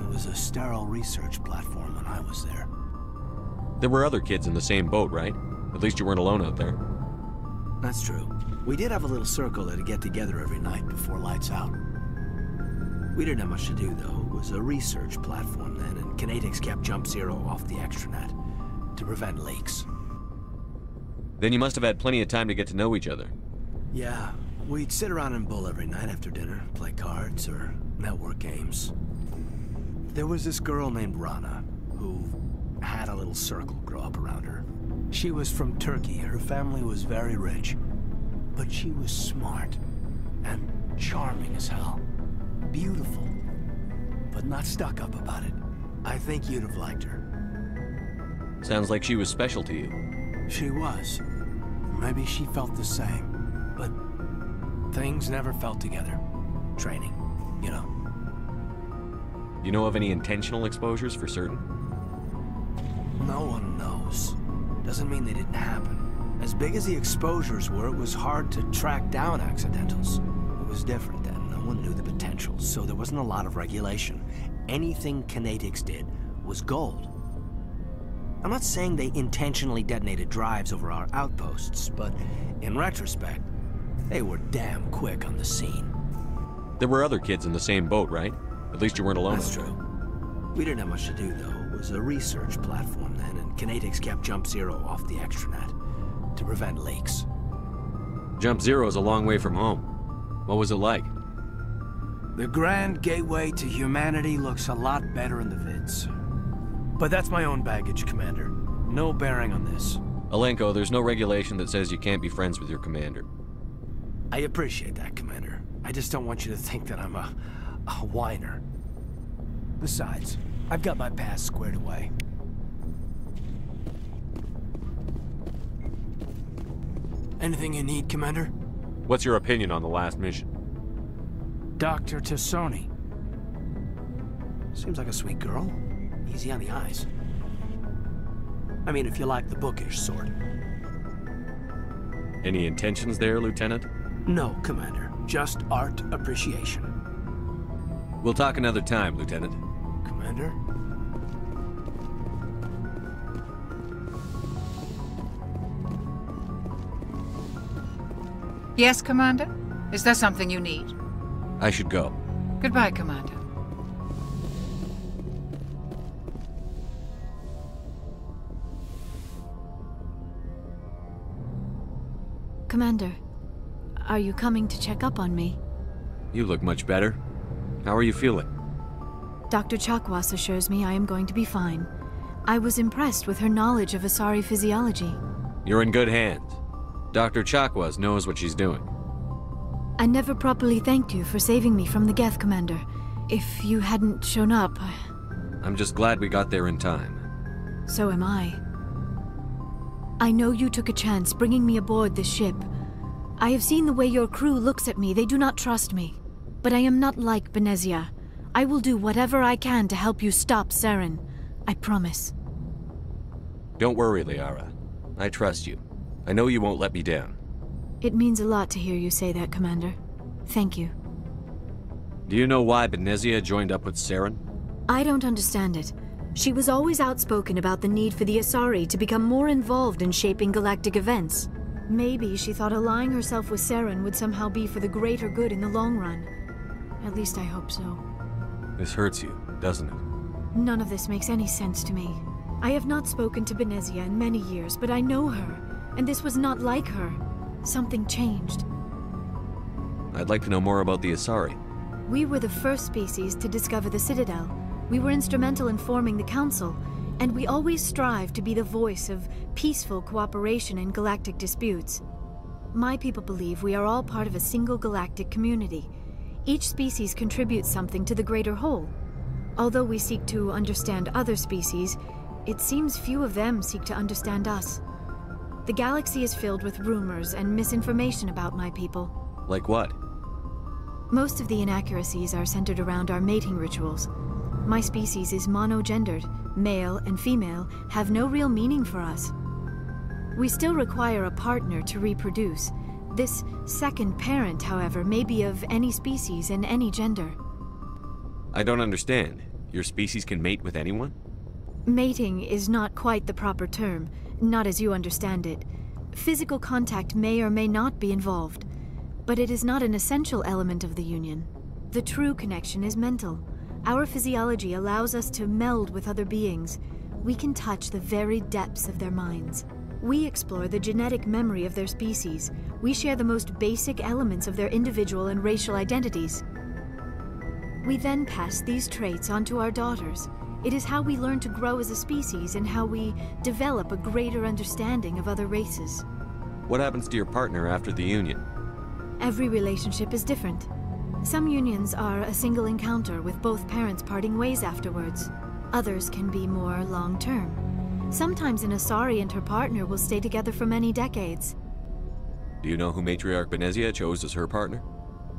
It was a sterile research platform when I was there. There were other kids in the same boat, right? At least you weren't alone out there. That's true. We did have a little circle that'd get together every night before lights out. We didn't have much to do, though. It was a research platform then, and Kinetics kept Jump Zero off the extranet to prevent leaks. Then you must have had plenty of time to get to know each other. Yeah, we'd sit around and bull every night after dinner, play cards or network games. There was this girl named Rana, who had a little circle grow up around her. She was from Turkey. Her family was very rich. But she was smart and charming as hell. Beautiful, but not stuck up about it. I think you'd have liked her. Sounds like she was special to you. She was. Maybe she felt the same. But things never felt together. Training, you know. You know of any intentional exposures for certain? No one knows. Doesn't mean they didn't happen. As big as the exposures were, it was hard to track down accidentals. It was different then. No one knew the potential, so there wasn't a lot of regulation. Anything Kinetics did was gold. I'm not saying they intentionally detonated drives over our outposts, but in retrospect, they were damn quick on the scene. There were other kids in the same boat, right? At least you weren't alone. That's true. We didn't have much to do, though. It was a research platform then, and Kinetics kept Jump Zero off the extranet to prevent leaks. Jump Zero is a long way from home. What was it like? The grand gateway to humanity looks a lot better in the vids. But that's my own baggage, Commander. No bearing on this. Alenko, there's no regulation that says you can't be friends with your commander. I appreciate that, Commander. I just don't want you to think that I'm a whiner. Besides, I've got my past squared away. Anything you need, Commander? What's your opinion on the last mission? Dr. Tassoni. Seems like a sweet girl. Easy on the eyes. I mean, if you like the bookish sort. Any intentions there, Lieutenant? No, Commander. Just art appreciation. We'll talk another time, Lieutenant. Commander? Yes, Commander? Is there something you need? I should go. Goodbye, Commander. Commander, are you coming to check up on me? You look much better. How are you feeling? Dr. Chakwas assures me I am going to be fine. I was impressed with her knowledge of Asari physiology. You're in good hands. Dr. Chakwas knows what she's doing. I never properly thanked you for saving me from the Geth, Commander. If you hadn't shown up... I'm just glad we got there in time. So am I. I know you took a chance bringing me aboard this ship. I have seen the way your crew looks at me. They do not trust me. But I am not like Benezia. I will do whatever I can to help you stop Saren. I promise. Don't worry, Liara. I trust you. I know you won't let me down. It means a lot to hear you say that, Commander. Thank you. Do you know why Benezia joined up with Saren? I don't understand it. She was always outspoken about the need for the Asari to become more involved in shaping galactic events. Maybe she thought allying herself with Saren would somehow be for the greater good in the long run. At least I hope so. This hurts you, doesn't it? None of this makes any sense to me. I have not spoken to Benezia in many years, but I know her, and this was not like her. Something changed. I'd like to know more about the Asari. We were the first species to discover the Citadel. We were instrumental in forming the Council, and we always strive to be the voice of peaceful cooperation in galactic disputes. My people believe we are all part of a single galactic community. Each species contributes something to the greater whole. Although we seek to understand other species, it seems few of them seek to understand us. The galaxy is filled with rumors and misinformation about my people. Like what? Most of the inaccuracies are centered around our mating rituals. My species is monogendered. Male and female have no real meaning for us. We still require a partner to reproduce. This second parent, however, may be of any species and any gender. I don't understand. Your species can mate with anyone? Mating is not quite the proper term, not as you understand it. Physical contact may or may not be involved, but it is not an essential element of the union. The true connection is mental. Our physiology allows us to meld with other beings. We can touch the very depths of their minds. We explore the genetic memory of their species. We share the most basic elements of their individual and racial identities. We then pass these traits on to our daughters. It is how we learn to grow as a species and how we develop a greater understanding of other races. What happens to your partner after the union? Every relationship is different. Some unions are a single encounter with both parents parting ways afterwards. Others can be more long-term. Sometimes an Asari and her partner will stay together for many decades. Do you know who Matriarch Benezia chose as her partner?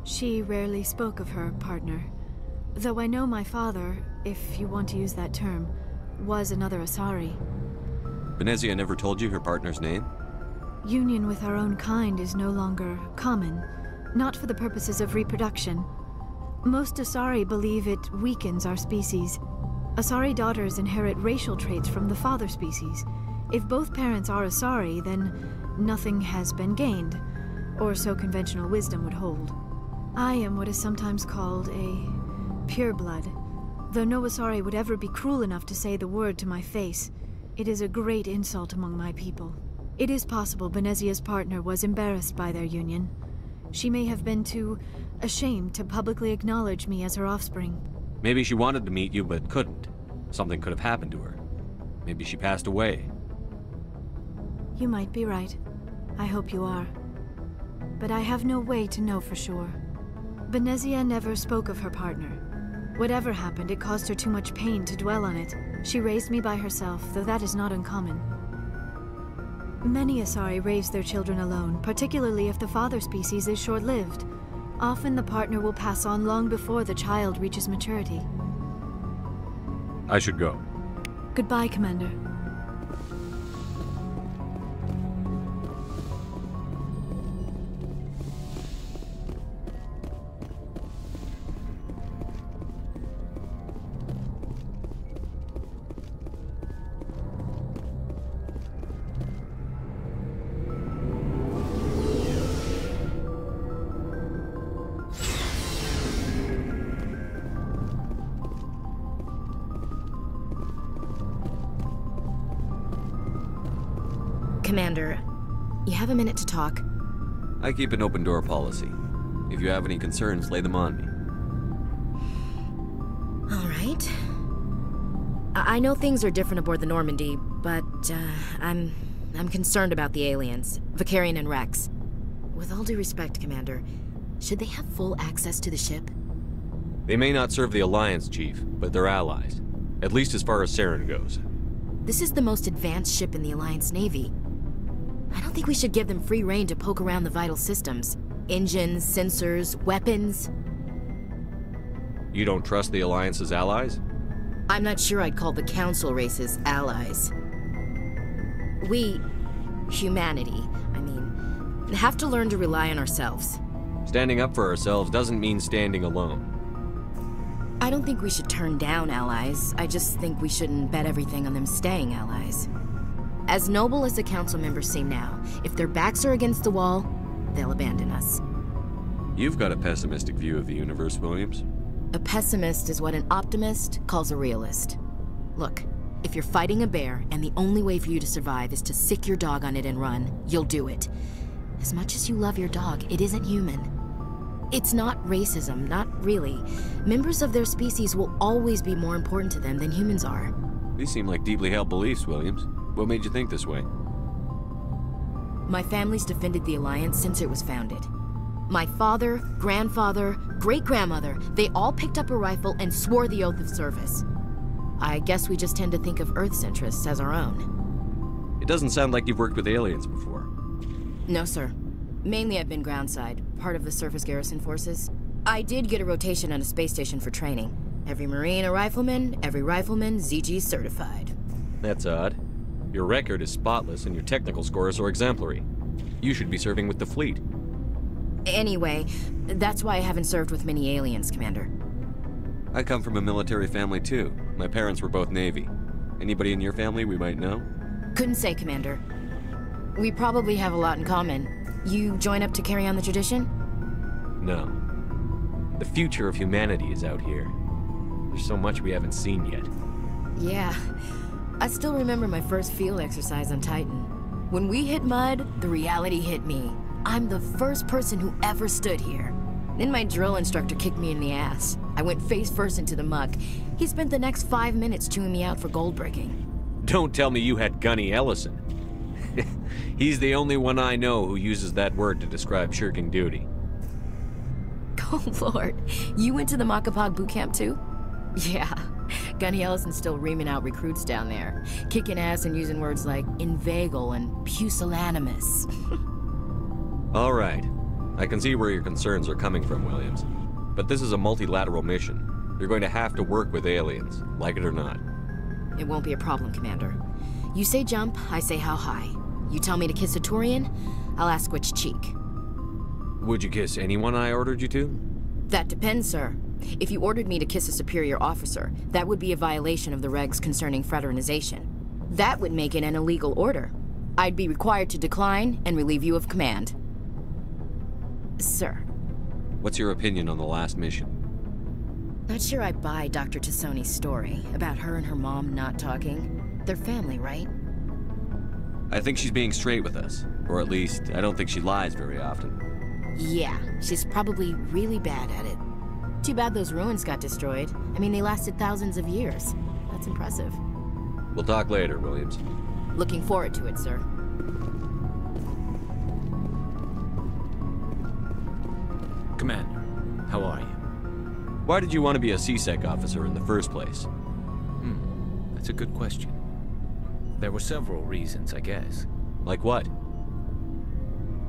She rarely spoke of her partner. Though I know my father, if you want to use that term, was another Asari. Benezia never told you her partner's name? Union with our own kind is no longer common, not for the purposes of reproduction. Most Asari believe it weakens our species. Asari daughters inherit racial traits from the father species. If both parents are Asari, then nothing has been gained, or so conventional wisdom would hold. I am what is sometimes called a pureblood. Though no Asari would ever be cruel enough to say the word to my face, it is a great insult among my people. It is possible Benezia's partner was embarrassed by their union. She may have been too ashamed to publicly acknowledge me as her offspring. Maybe she wanted to meet you, but couldn't. Something could have happened to her. Maybe she passed away. You might be right. I hope you are. But I have no way to know for sure. Benezia never spoke of her partner. Whatever happened, it caused her too much pain to dwell on it. She raised me by herself, though that is not uncommon. Many Asari raise their children alone, particularly if the father species is short-lived. Often the partner will pass on long before the child reaches maturity. I should go. Goodbye, Commander. Commander, you have a minute to talk? I keep an open door policy. If you have any concerns, lay them on me. All right. I know things are different aboard the Normandy, but I'm concerned about the aliens, Vicarian and Rex. With all due respect, Commander, should they have full access to the ship? They may not serve the Alliance, Chief, but they're allies. At least as far as Saren goes. This is the most advanced ship in the Alliance Navy. I don't think we should give them free rein to poke around the vital systems. Engines, sensors, weapons. You don't trust the Alliance's allies? I'm not sure I'd call the Council races allies. We, humanity, have to learn to rely on ourselves. Standing up for ourselves doesn't mean standing alone. I don't think we should turn down allies. I just think we shouldn't bet everything on them staying allies. As noble as the Council members seem now, if their backs are against the wall, they'll abandon us. You've got a pessimistic view of the universe, Williams. A pessimist is what an optimist calls a realist. Look, if you're fighting a bear and the only way for you to survive is to sick your dog on it and run, you'll do it. As much as you love your dog, it isn't human. It's not racism, not really. Members of their species will always be more important to them than humans are. These seem like deeply held beliefs, Williams. What made you think this way? My family's defended the Alliance since it was founded. My father, grandfather, great-grandmother, they all picked up a rifle and swore the oath of service. I guess we just tend to think of Earth's interests as our own. It doesn't sound like you've worked with aliens before. No, sir. Mainly I've been groundside, part of the surface garrison forces. I did get a rotation on a space station for training. Every Marine a rifleman, every rifleman ZG certified. That's odd. Your record is spotless and your technical scores are exemplary. You should be serving with the fleet. Anyway, that's why I haven't served with many aliens, Commander. I come from a military family too. My parents were both Navy. Anybody in your family we might know? Couldn't say, Commander. We probably have a lot in common. You join up to carry on the tradition? No. The future of humanity is out here. There's so much we haven't seen yet. Yeah. I still remember my first field exercise on Titan. When we hit mud, the reality hit me. I'm the first person who ever stood here. Then my drill instructor kicked me in the ass. I went face first into the muck. He spent the next 5 minutes chewing me out for gold breaking. Don't tell me you had Gunny Ellison. He's the only one I know who uses that word to describe shirking duty. Oh, Lord. You went to the Makapog boot camp too? Yeah. Gunny Ellison's still reaming out recruits down there. Kicking ass and using words like inveigle and pusillanimous. All right. I can see where your concerns are coming from, Williams. But this is a multilateral mission. You're going to have to work with aliens, like it or not. It won't be a problem, Commander. You say jump, I say how high. You tell me to kiss a Turian, I'll ask which cheek. Would you kiss anyone I ordered you to? That depends, sir. If you ordered me to kiss a superior officer, that would be a violation of the regs concerning fraternization. That would make it an illegal order. I'd be required to decline and relieve you of command. Sir. What's your opinion on the last mission? Not sure I buy Dr. Tassoni's story about her and her mom not talking. They're family, right? I think she's being straight with us. Or at least, I don't think she lies very often. Yeah, she's probably really bad at it. Too bad those ruins got destroyed. I mean, they lasted thousands of years. That's impressive. We'll talk later, Williams. Looking forward to it, sir. Commander, how are you? Why did you want to be a CSEC officer in the first place? That's a good question. There were several reasons, I guess. Like what?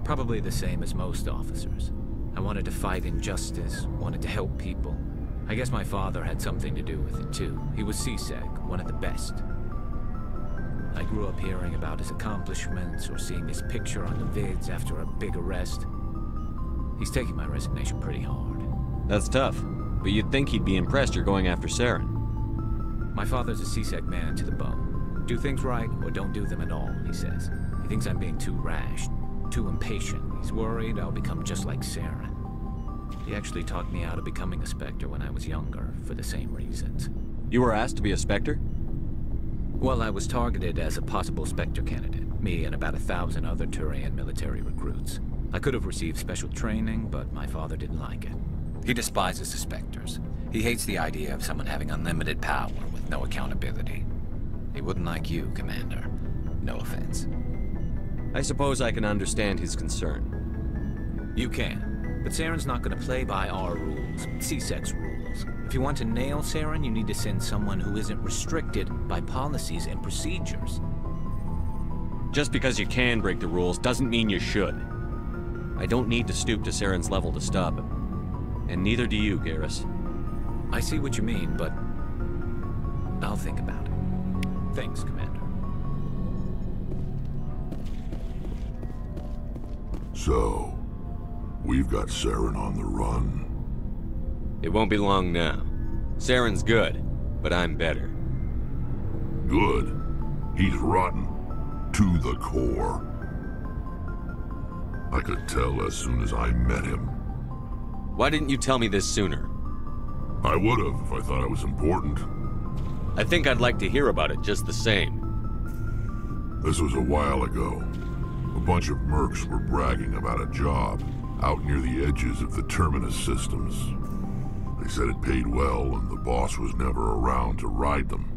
Probably the same as most officers. I wanted to fight injustice, wanted to help people. I guess my father had something to do with it too. He was CSEC, one of the best. I grew up hearing about his accomplishments or seeing his picture on the vids after a big arrest. He's taking my resignation pretty hard. That's tough, but you'd think he'd be impressed you're going after Saren. My father's a CSEC man to the bone. Do things right or don't do them at all, he says. He thinks I'm being too rash, too impatient. He's worried I'll become just like Saren. He actually talked me out of becoming a Spectre when I was younger, for the same reasons. You were asked to be a Spectre? Well, I was targeted as a possible Spectre candidate, me and about 1,000 other Turian military recruits. I could have received special training, but my father didn't like it. He despises the Spectres. He hates the idea of someone having unlimited power with no accountability. He wouldn't like you, Commander. No offense. I suppose I can understand his concern. You can, but Saren's not going to play by our rules, CSEC's rules. If you want to nail Saren, you need to send someone who isn't restricted by policies and procedures. Just because you can break the rules doesn't mean you should. I don't need to stoop to Saren's level to stop him. And neither do you, Garrus. I see what you mean, but I'll think about it. Thanks, Commander. So, we've got Saren on the run. It won't be long now. Saren's good, but I'm better. Good? He's rotten. To the core. I could tell as soon as I met him. Why didn't you tell me this sooner? I would have if I thought it was important. I think I'd like to hear about it just the same. This was a while ago. A bunch of mercs were bragging about a job out near the edges of the Terminus systems. They said it paid well and the boss was never around to ride them.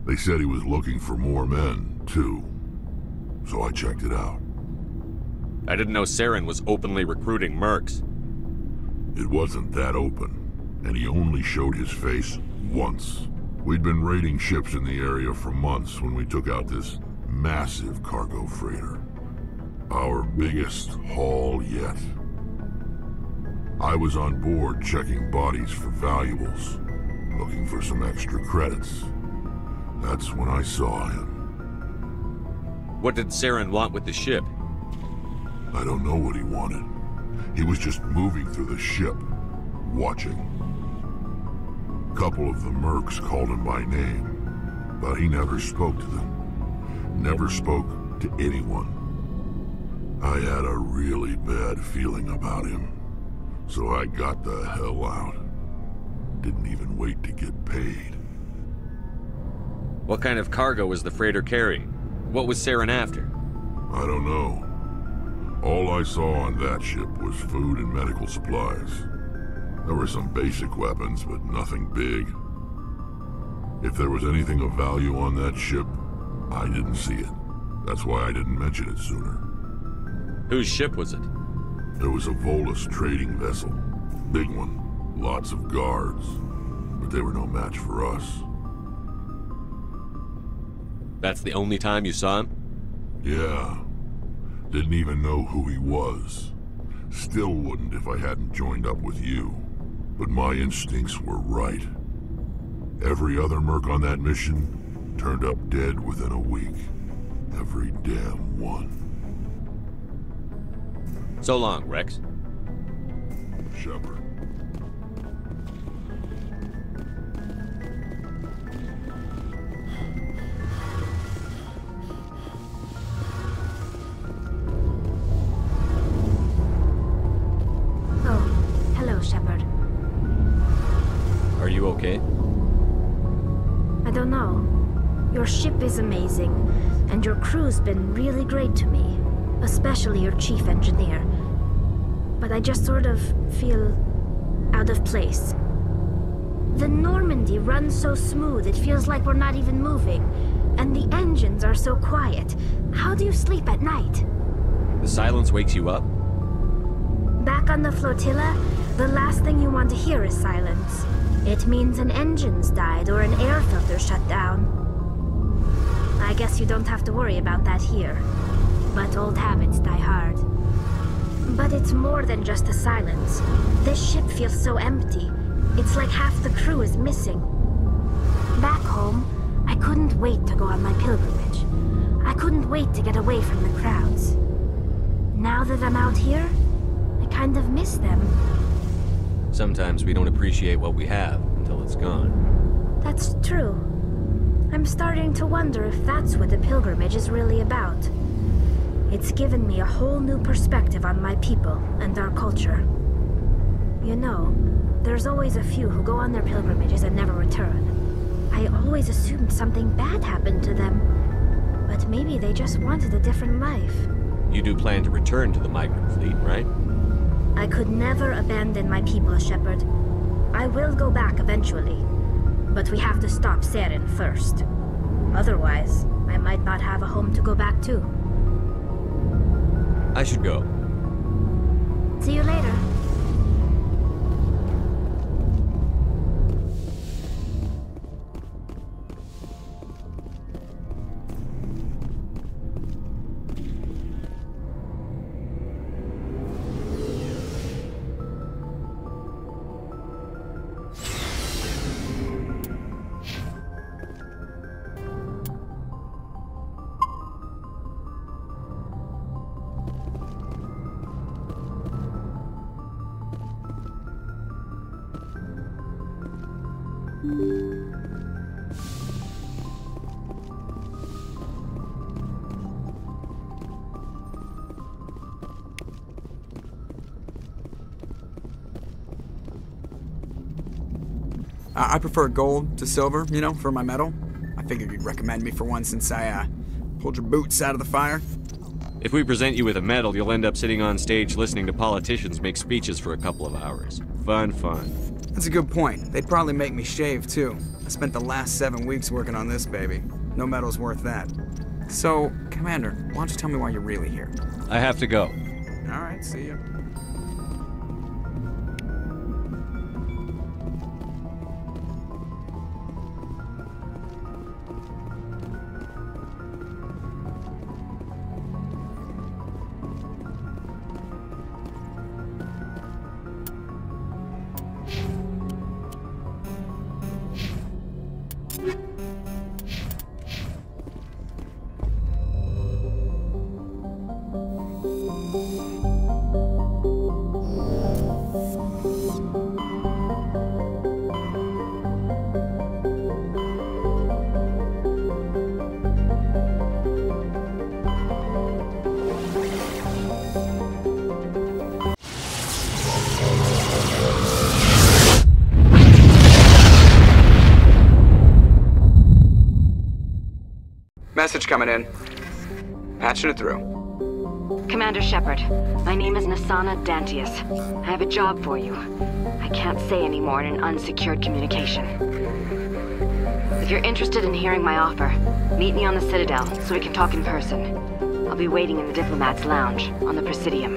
They said he was looking for more men, too. So I checked it out. I didn't know Saren was openly recruiting mercs. It wasn't that open, and he only showed his face once. We'd been raiding ships in the area for months when we took out this massive cargo freighter. Our biggest haul yet. I was on board checking bodies for valuables, looking for some extra credits. That's when I saw him. What did Saren want with the ship? I don't know what he wanted. He was just moving through the ship, watching. A couple of the mercs called him by name, but he never spoke to them. Never spoke to anyone. I had a really bad feeling about him, so I got the hell out. Didn't even wait to get paid. What kind of cargo was the freighter carrying? What was Saren after? I don't know. All I saw on that ship was food and medical supplies. There were some basic weapons, but nothing big. If there was anything of value on that ship, I didn't see it. That's why I didn't mention it sooner. Whose ship was it? It was a Volus trading vessel. Big one. Lots of guards. But they were no match for us. That's the only time you saw him? Yeah. Didn't even know who he was. Still wouldn't if I hadn't joined up with you. But my instincts were right. Every other merc on that mission turned up dead within a week. Every damn one. So long, Rex. Shepard. Shepard. Are you okay? I don't know. Your ship is amazing, and your crew's been really great to me, especially your chief engineer. But I just sort of feel out of place. The Normandy runs so smooth it feels like we're not even moving, and the engines are so quiet. How do you sleep at night? The silence wakes you up? Back on the flotilla, the last thing you want to hear is silence. It means an engine's died or an air filter shut down. I guess you don't have to worry about that here. But old habits die hard. But it's more than just the silence. This ship feels so empty. It's like half the crew is missing. Back home, I couldn't wait to go on my pilgrimage. I couldn't wait to get away from the crowds. Now that I'm out here, I kind of miss them. Sometimes we don't appreciate what we have until it's gone. That's true. I'm starting to wonder if that's what the pilgrimage is really about. It's given me a whole new perspective on my people and our culture. You know, there's always a few who go on their pilgrimages and never return. I always assumed something bad happened to them. But maybe they just wanted a different life. You do plan to return to the migrant fleet, right? I could never abandon my people, Shepard. I will go back eventually. But we have to stop Saren first. Otherwise, I might not have a home to go back to. I should go. See you later. I prefer gold to silver, you know, for my medal. I figured you'd recommend me for one since I, pulled your boots out of the fire. If we present you with a medal, you'll end up sitting on stage listening to politicians make speeches for a couple of hours. Fun. That's a good point. They'd probably make me shave, too. I spent the last 7 weeks working on this baby. No medal's worth that. So, Commander, why don't you tell me why you're really here? I have to go. All right, see ya. Message coming in. Patching it through. Commander Shepard, my name is Nasana Dantius. I have a job for you. I can't say any more in an unsecured communication. If you're interested in hearing my offer, meet me on the Citadel so we can talk in person. I'll be waiting in the Diplomat's Lounge on the Presidium.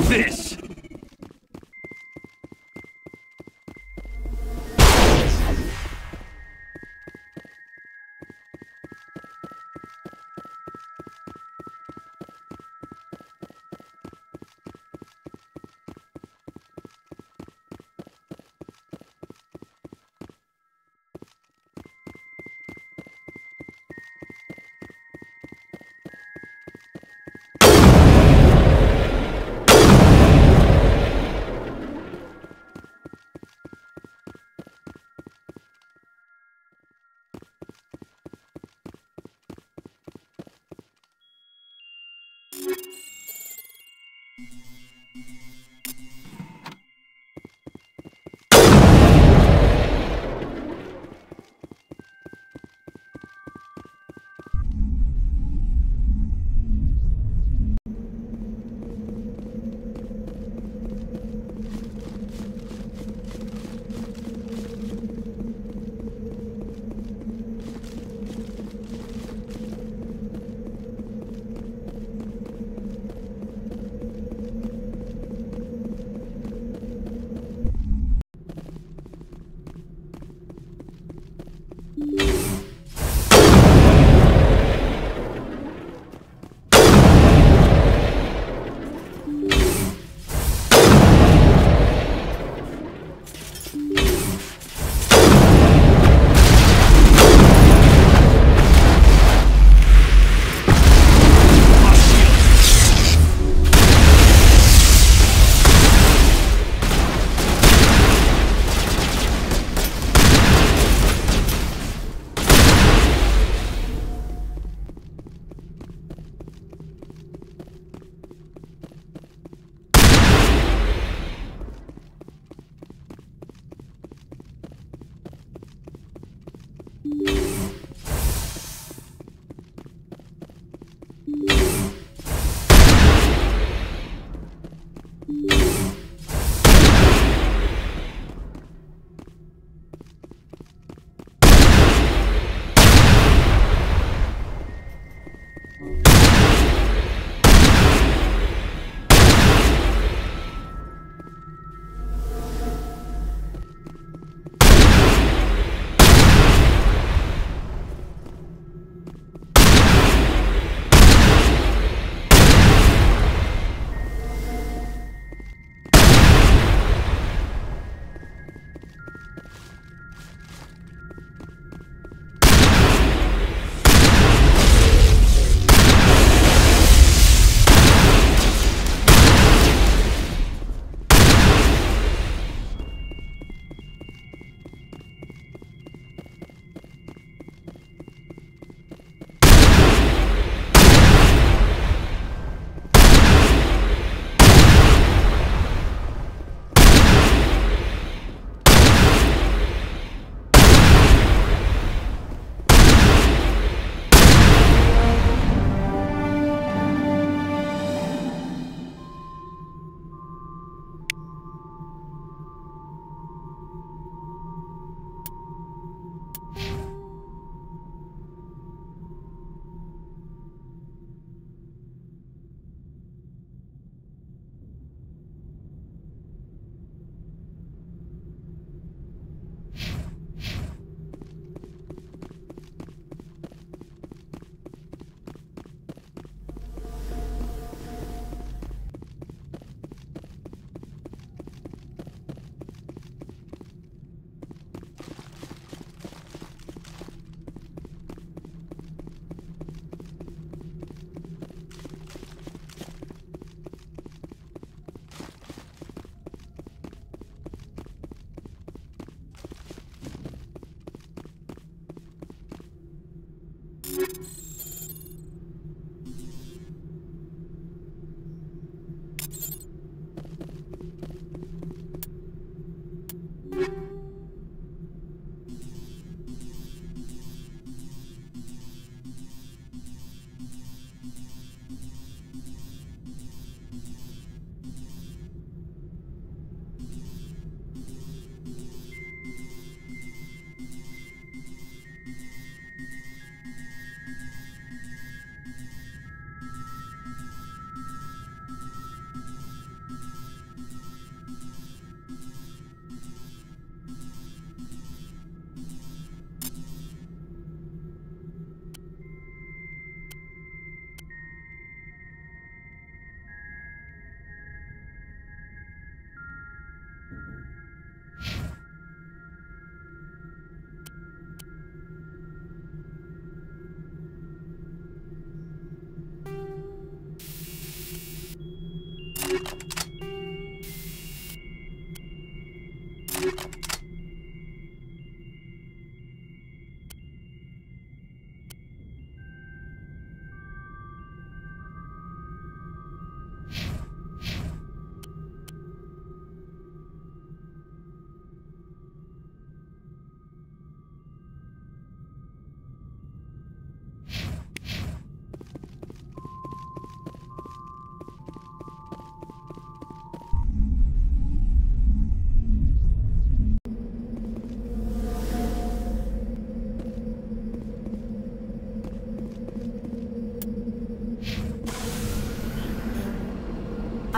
this!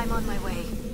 I'm on my way.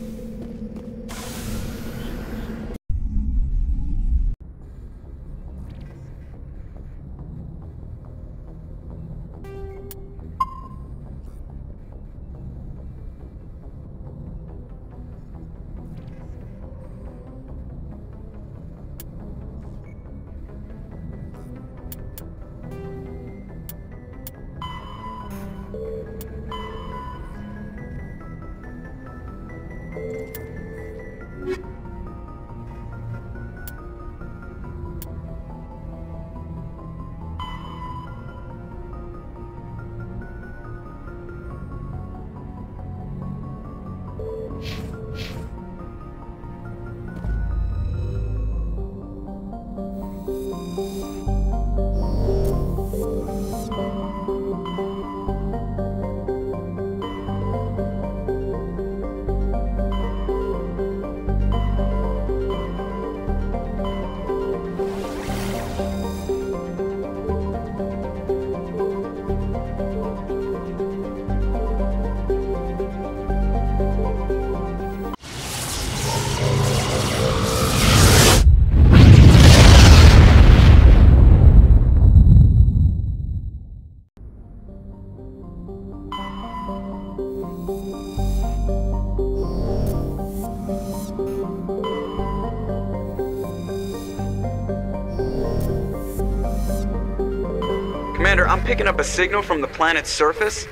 Commander, I'm picking up a signal from the planet's surface.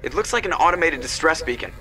It looks like an automated distress beacon.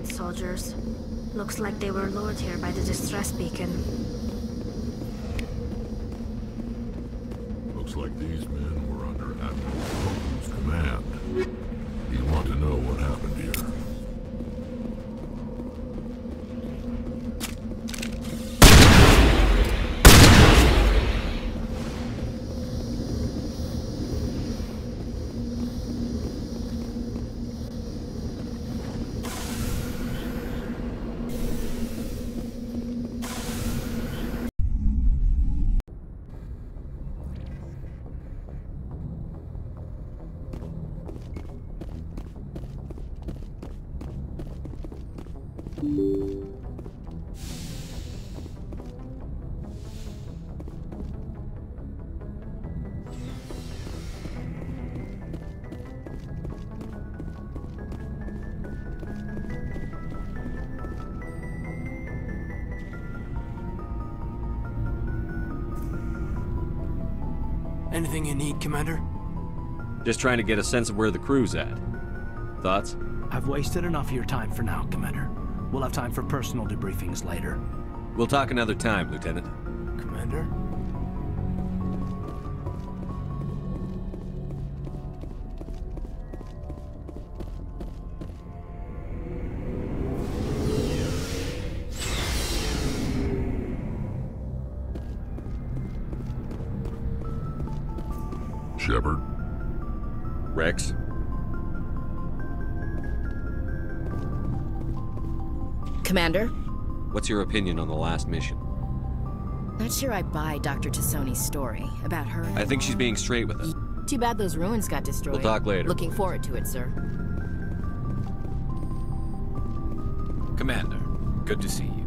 Alliance soldiers. Looks like they were lured here by the distress beacon. Looks like these men were under Admiral Krogan's command. You want to know what happened here? Anything you need, Commander? Just trying to get a sense of where the crew's at. Thoughts? I've wasted enough of your time for now, Commander. We'll have time for personal debriefings later. We'll talk another time, Lieutenant. Commander? Shepard? Rex? Commander? What's your opinion on the last mission? Not sure I buy Dr. Tassoni's story about her. I think she's being straight with us. Too bad those ruins got destroyed. We'll talk later. Looking forward to it, sir. Commander, good to see you.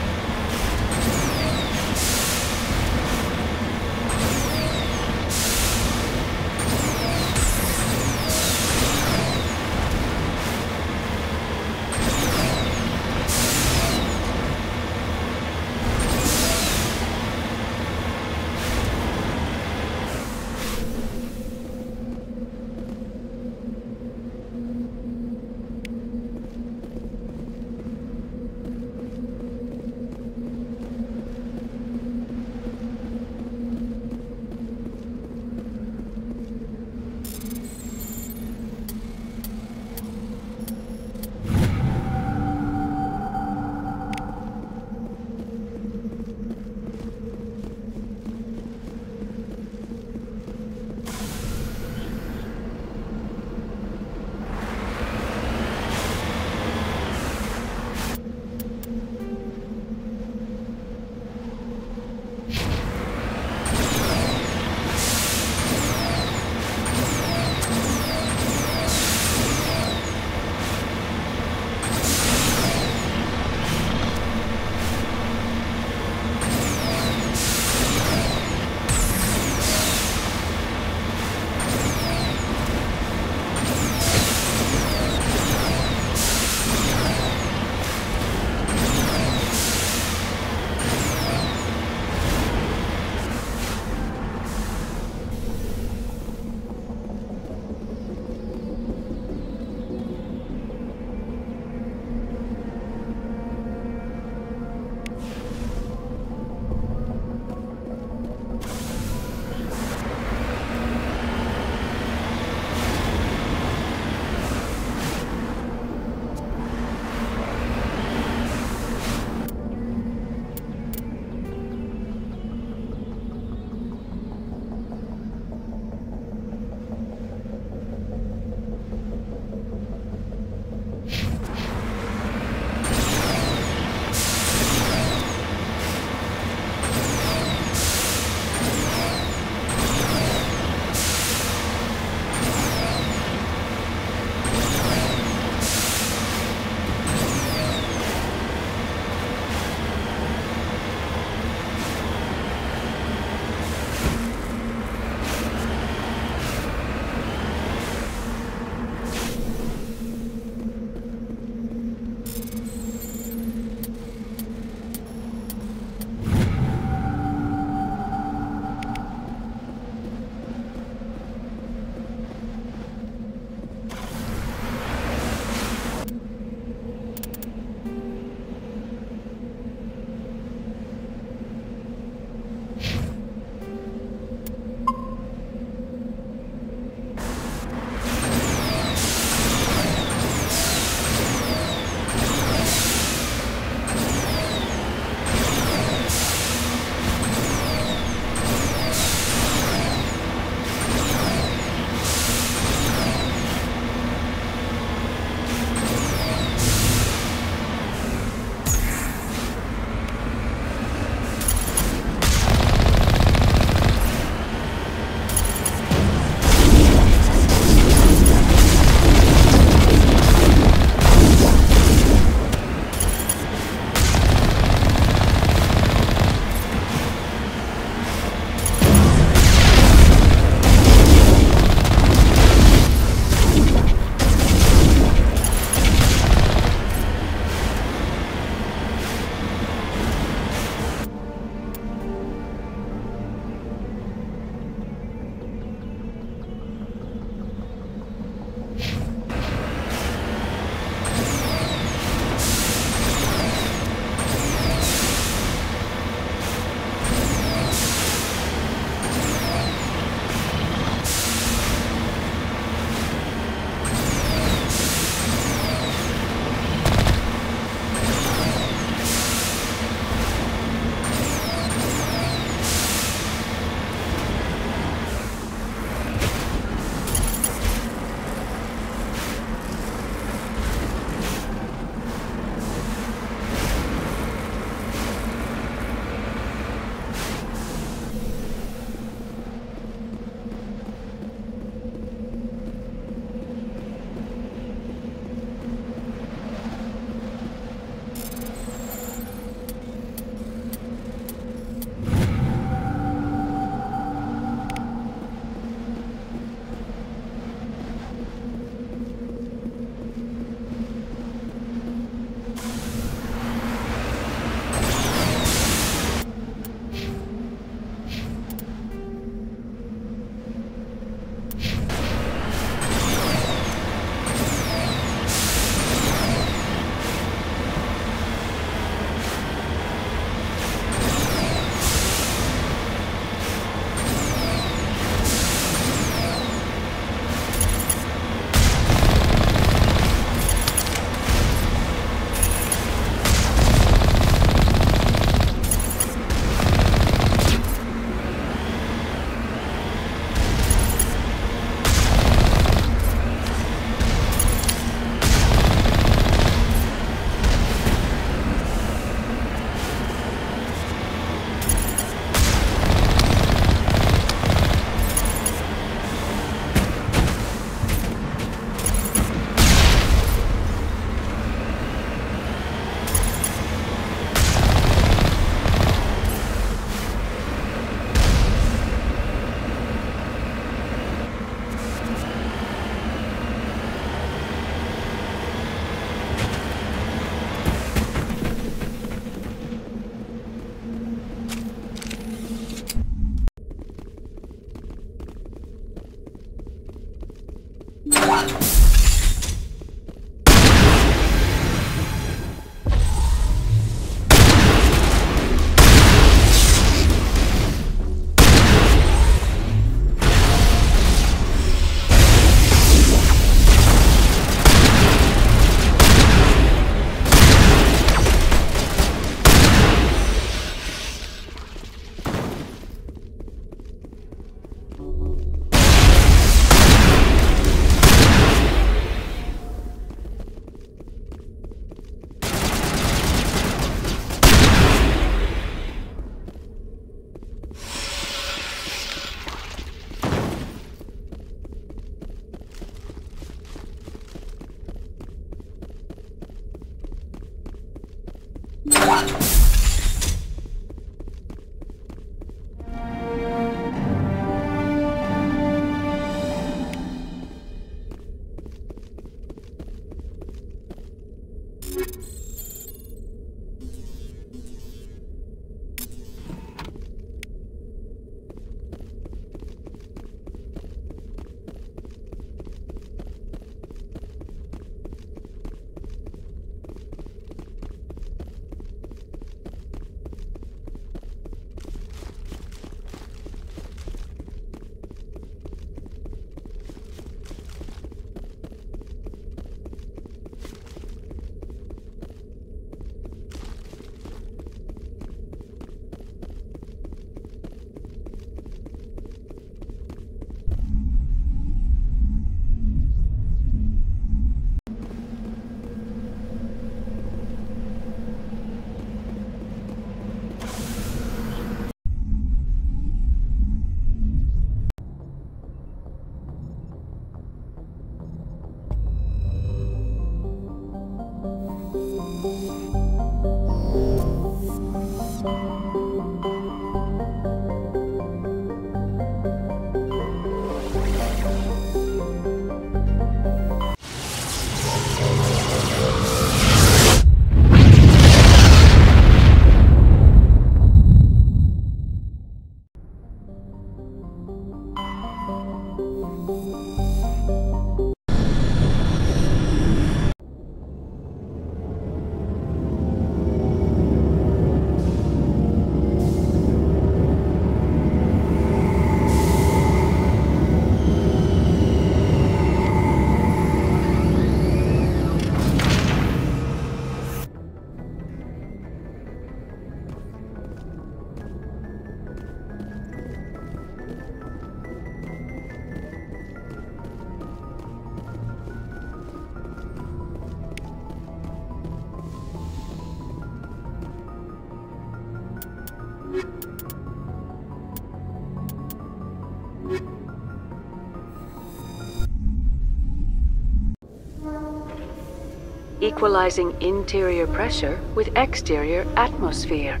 equalizing interior pressure with exterior atmosphere.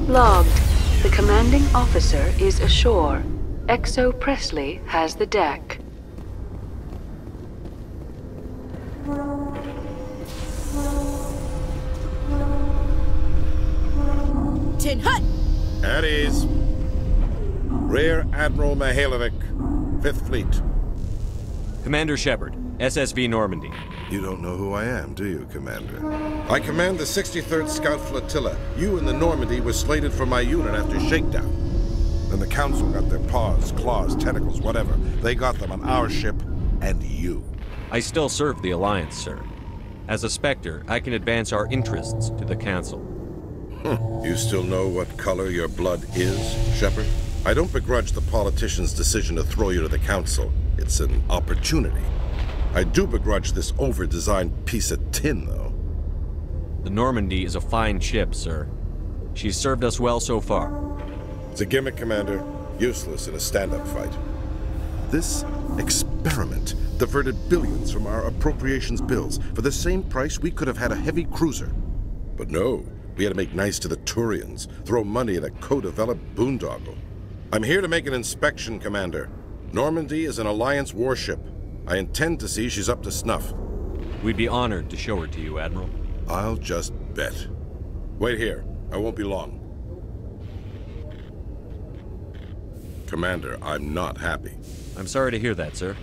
Logged. The commanding officer is ashore. Exo Presley has the deck. Tin Hut! At ease. Rear Admiral Mihailovic, 5th Fleet. Commander Shepard, SSV Normandy. You don't know who I am, do you, Commander? I command the 63rd Scout Flotilla. You and the Normandy were slated for my unit after shakedown. Then the Council got their paws, claws, tentacles, whatever. They got them on our ship, and you. I still serve the Alliance, sir. As a Spectre, I can advance our interests to the Council. You still know what color your blood is, Shepard? I don't begrudge the politician's decision to throw you to the Council. It's an opportunity. I do begrudge this over-designed piece of tin, though. The Normandy is a fine ship, sir. She's served us well so far. It's a gimmick, Commander. Useless in a stand-up fight. This experiment diverted billions from our appropriations bills. For the same price, we could have had a heavy cruiser. But no, we had to make nice to the Turians, throw money at a co-developed boondoggle. I'm here to make an inspection, Commander. Normandy is an Alliance warship. I intend to see she's up to snuff. We'd be honored to show her to you, Admiral. I'll just bet. Wait here. I won't be long. Commander, I'm not happy. I'm sorry to hear that, sir.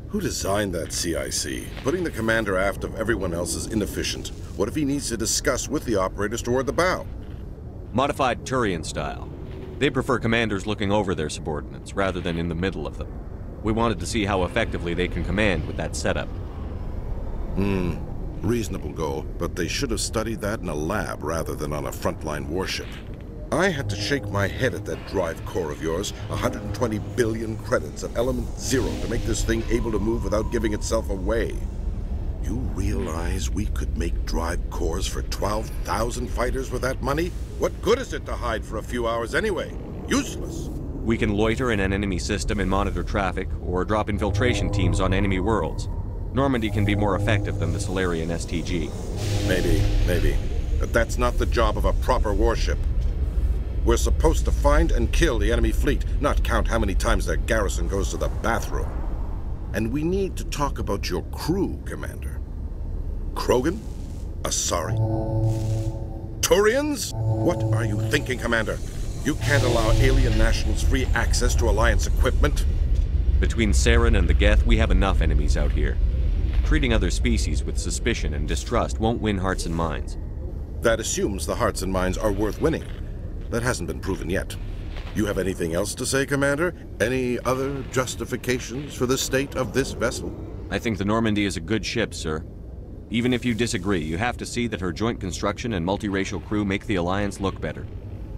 Who designed that CIC? Putting the commander aft of everyone else is inefficient. What if he needs to discuss with the operators toward the bow? Modified Turian style. They prefer commanders looking over their subordinates, rather than in the middle of them. We wanted to see how effectively they can command with that setup. Reasonable goal, but they should have studied that in a lab rather than on a frontline warship. I had to shake my head at that drive core of yours. 120 billion credits at element 0 to make this thing able to move without giving itself away. You realize we could make drive cores for 12,000 fighters with that money? What good is it to hide for a few hours anyway? Useless. We can loiter in an enemy system and monitor traffic, or drop infiltration teams on enemy worlds. Normandy can be more effective than the Solarian STG. Maybe. But that's not the job of a proper warship. We're supposed to find and kill the enemy fleet, not count how many times their garrison goes to the bathroom. And we need to talk about your crew, Commander. Krogan? Asari? Turians? What are you thinking, Commander? You can't allow alien nationals free access to Alliance equipment. Between Saren and the Geth, we have enough enemies out here. Treating other species with suspicion and distrust won't win hearts and minds. That assumes the hearts and minds are worth winning. That hasn't been proven yet. You have anything else to say, Commander? Any other justifications for the state of this vessel? I think the Normandy is a good ship, sir. Even if you disagree, you have to see that her joint construction and multiracial crew make the Alliance look better.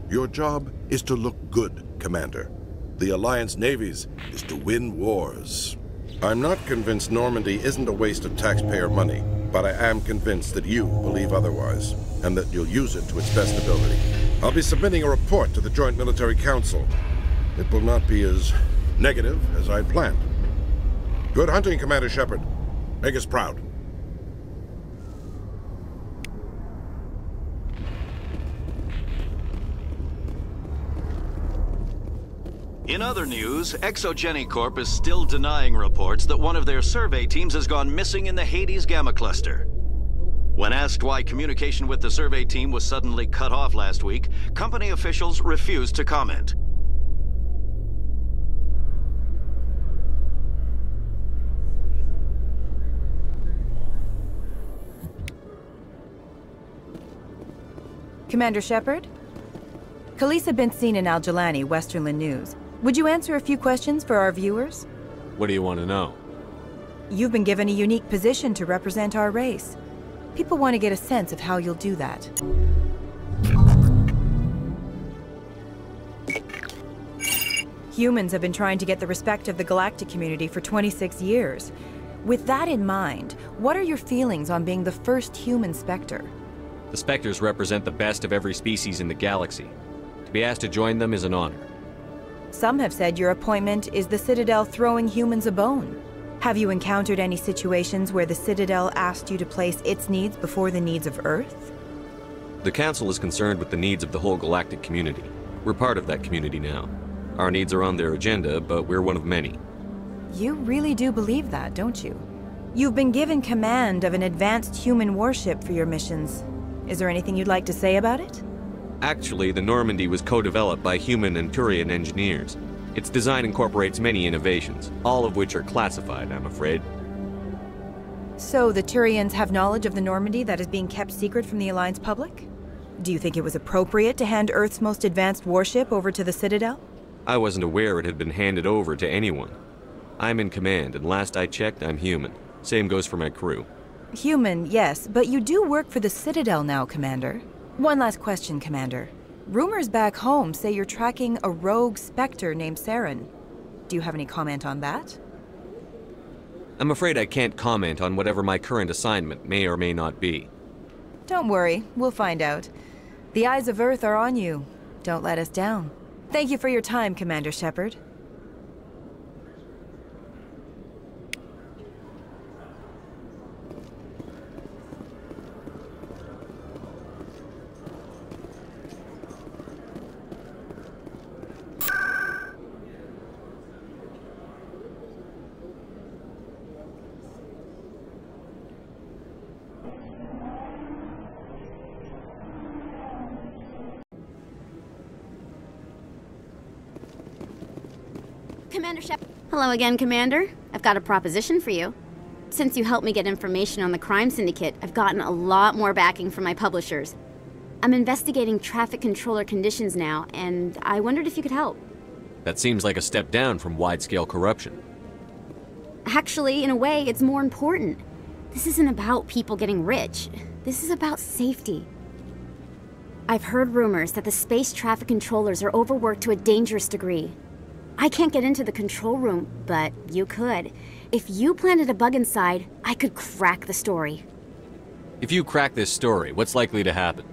Your job is to look good, Commander. The Alliance navies is to win wars. I'm not convinced Normandy isn't a waste of taxpayer money, but I am convinced that you believe otherwise, and that you'll use it to its best ability. I'll be submitting a report to the Joint Military Council. It will not be as negative as I'd planned. Good hunting, Commander Shepard. Make us proud. In other news, Exogeny Corp is still denying reports that one of their survey teams has gone missing in the Hades Gamma Cluster. When asked why communication with the survey team was suddenly cut off last week, company officials refused to comment. Commander Shepard? Khaleesa been seen in Al-Jalani, Westerland News. Would you answer a few questions for our viewers? What do you want to know? You've been given a unique position to represent our race. People want to get a sense of how you'll do that. Humans have been trying to get the respect of the galactic community for 26 years. With that in mind, what are your feelings on being the first human Spectre? The Spectres represent the best of every species in the galaxy. To be asked to join them is an honor. Some have said your appointment is the Citadel throwing humans a bone. Have you encountered any situations where the Citadel asked you to place its needs before the needs of Earth? The Council is concerned with the needs of the whole galactic community. We're part of that community now. Our needs are on their agenda, but we're one of many. You really do believe that, don't you? You've been given command of an advanced human warship for your missions. Is there anything you'd like to say about it? Actually, the Normandy was co-developed by human and Turian engineers. Its design incorporates many innovations, all of which are classified, I'm afraid. So the Turians have knowledge of the Normandy that is being kept secret from the Alliance public? Do you think it was appropriate to hand Earth's most advanced warship over to the Citadel? I wasn't aware it had been handed over to anyone. I'm in command, and last I checked, I'm human. Same goes for my crew. Human, yes, but you do work for the Citadel now, Commander. One last question, Commander. Rumors back home say you're tracking a rogue Spectre named Saren. Do you have any comment on that? I'm afraid I can't comment on whatever my current assignment may or may not be. Don't worry, we'll find out. The eyes of Earth are on you. Don't let us down. Thank you for your time, Commander Shepard. Commander Shepard. Hello again, Commander. I've got a proposition for you. Since you helped me get information on the crime syndicate, I've gotten a lot more backing from my publishers. I'm investigating traffic controller conditions now, and I wondered if you could help. That seems like a step down from wide-scale corruption. Actually, in a way, it's more important. This isn't about people getting rich. This is about safety. I've heard rumors that the space traffic controllers are overworked to a dangerous degree. I can't get into the control room, but you could. If you planted a bug inside, I could crack the story. If you crack this story, what's likely to happen?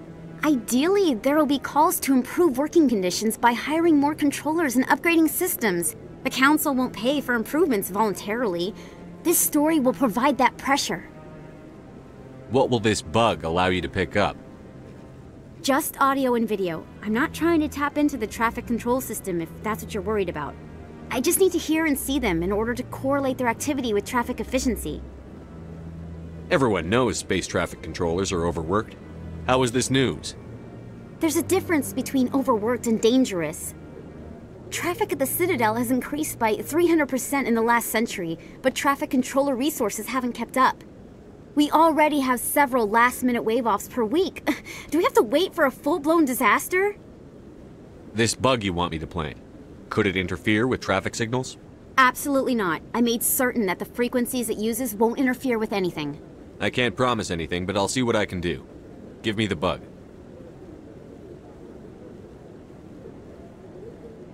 Ideally, there will be calls to improve working conditions by hiring more controllers and upgrading systems. The Council won't pay for improvements voluntarily. This story will provide that pressure. What will this bug allow you to pick up? Just audio and video. I'm not trying to tap into the traffic control system if that's what you're worried about. I just need to hear and see them in order to correlate their activity with traffic efficiency. Everyone knows space traffic controllers are overworked. How is this news? There's a difference between overworked and dangerous. Traffic at the Citadel has increased by 300% in the last century, but traffic controller resources haven't kept up. We already have several last-minute wave-offs per week. Do we have to wait for a full-blown disaster? This bug you want me to plant, could it interfere with traffic signals? Absolutely not. I made certain that the frequencies it uses won't interfere with anything. I can't promise anything, but I'll see what I can do. Give me the bug.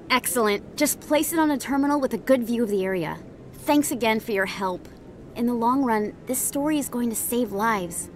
Excellent. Just place it on a terminal with a good view of the area. Thanks again for your help. In the long run, this story is going to save lives.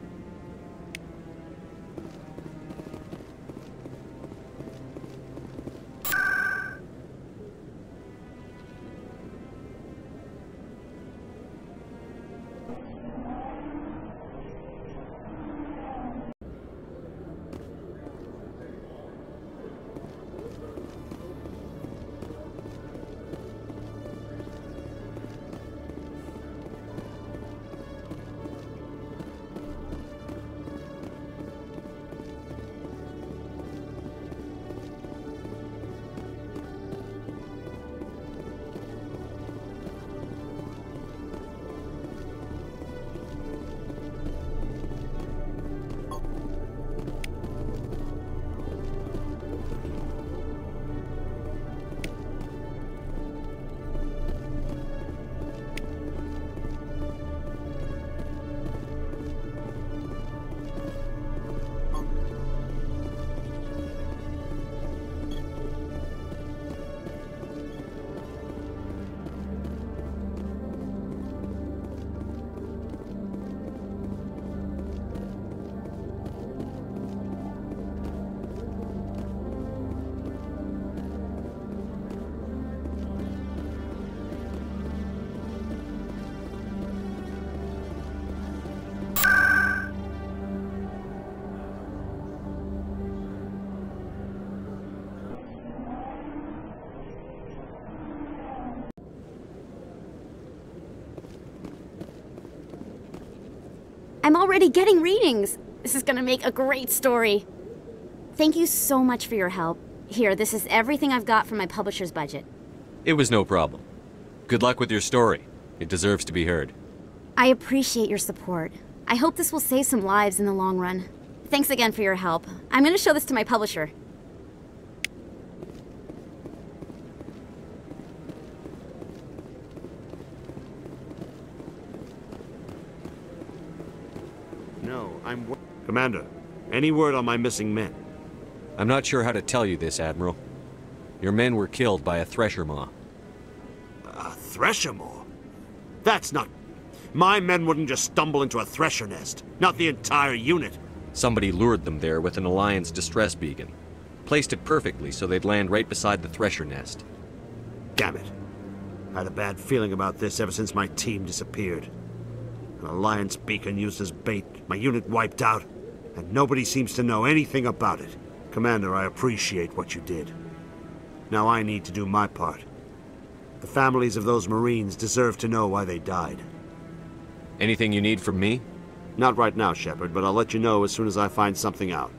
I'm already getting readings. This is gonna make a great story. Thank you so much for your help. Here, this is everything I've got from my publisher's budget. It was no problem. Good luck with your story. It deserves to be heard. I appreciate your support. I hope this will save some lives in the long run. Thanks again for your help. I'm gonna show this to my publisher. No, Commander, any word on my missing men? I'm not sure how to tell you this, Admiral. Your men were killed by a thresher maw. A thresher maw? That's not... My men wouldn't just stumble into a thresher nest. Not the entire unit. Somebody lured them there with an Alliance distress beacon. Placed it perfectly so they'd land right beside the thresher nest. Damn it. I had a bad feeling about this ever since my team disappeared. An Alliance beacon used as bait, my unit wiped out, and nobody seems to know anything about it. Commander, I appreciate what you did. Now I need to do my part. The families of those Marines deserve to know why they died. Anything you need from me? Not right now, Shepard, but I'll let you know as soon as I find something out.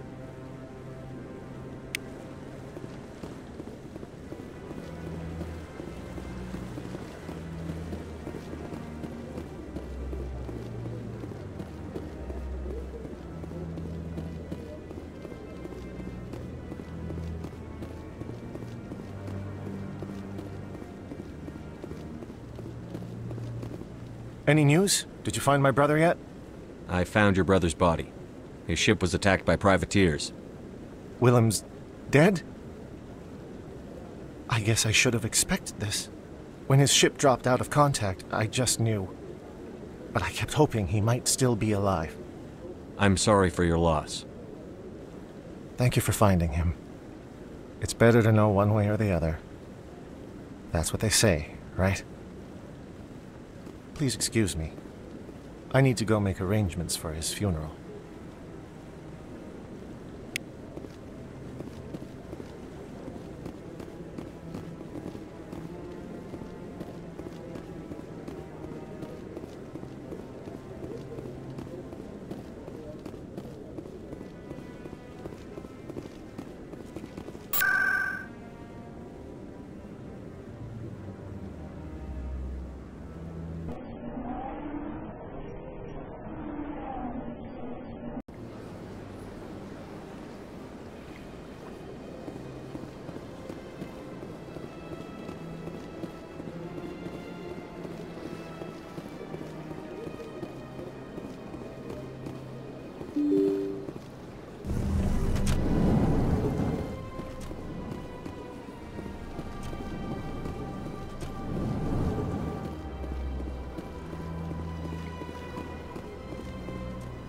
Any news? Did you find my brother yet? I found your brother's body. His ship was attacked by privateers. Willem's dead? I guess I should have expected this. When his ship dropped out of contact, I just knew. But I kept hoping he might still be alive. I'm sorry for your loss. Thank you for finding him. It's better to know one way or the other. That's what they say, right? Please excuse me. I need to go make arrangements for his funeral.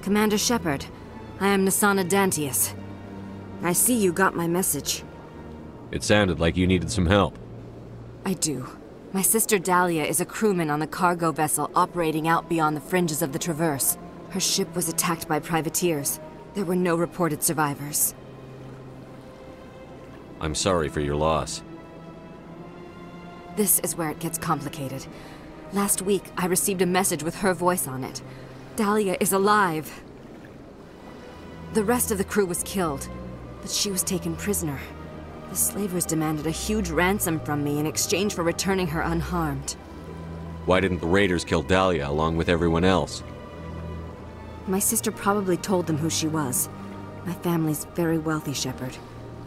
Commander Shepard, I am Nasana Dantius. I see you got my message. It sounded like you needed some help. I do. My sister Dahlia is a crewman on the cargo vessel operating out beyond the fringes of the Traverse. Her ship was attacked by privateers. There were no reported survivors. I'm sorry for your loss. This is where it gets complicated. Last week, I received a message with her voice on it. Dahlia is alive. The rest of the crew was killed, but she was taken prisoner. The slavers demanded a huge ransom from me in exchange for returning her unharmed. Why didn't the raiders kill Dahlia along with everyone else? My sister probably told them who she was. My family's very wealthy, Shepard.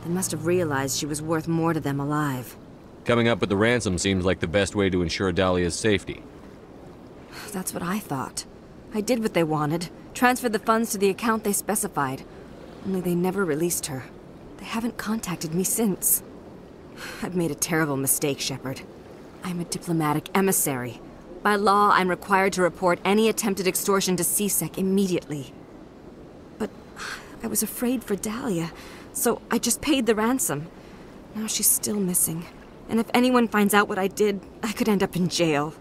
They must have realized she was worth more to them alive. Coming up with the ransom seems like the best way to ensure Dahlia's safety. That's what I thought. I did what they wanted, transferred the funds to the account they specified. Only they never released her. They haven't contacted me since. I've made a terrible mistake, Shepard. I'm a diplomatic emissary. By law, I'm required to report any attempted extortion to CSEC immediately. But I was afraid for Dahlia, so I just paid the ransom. Now she's still missing. And if anyone finds out what I did, I could end up in jail.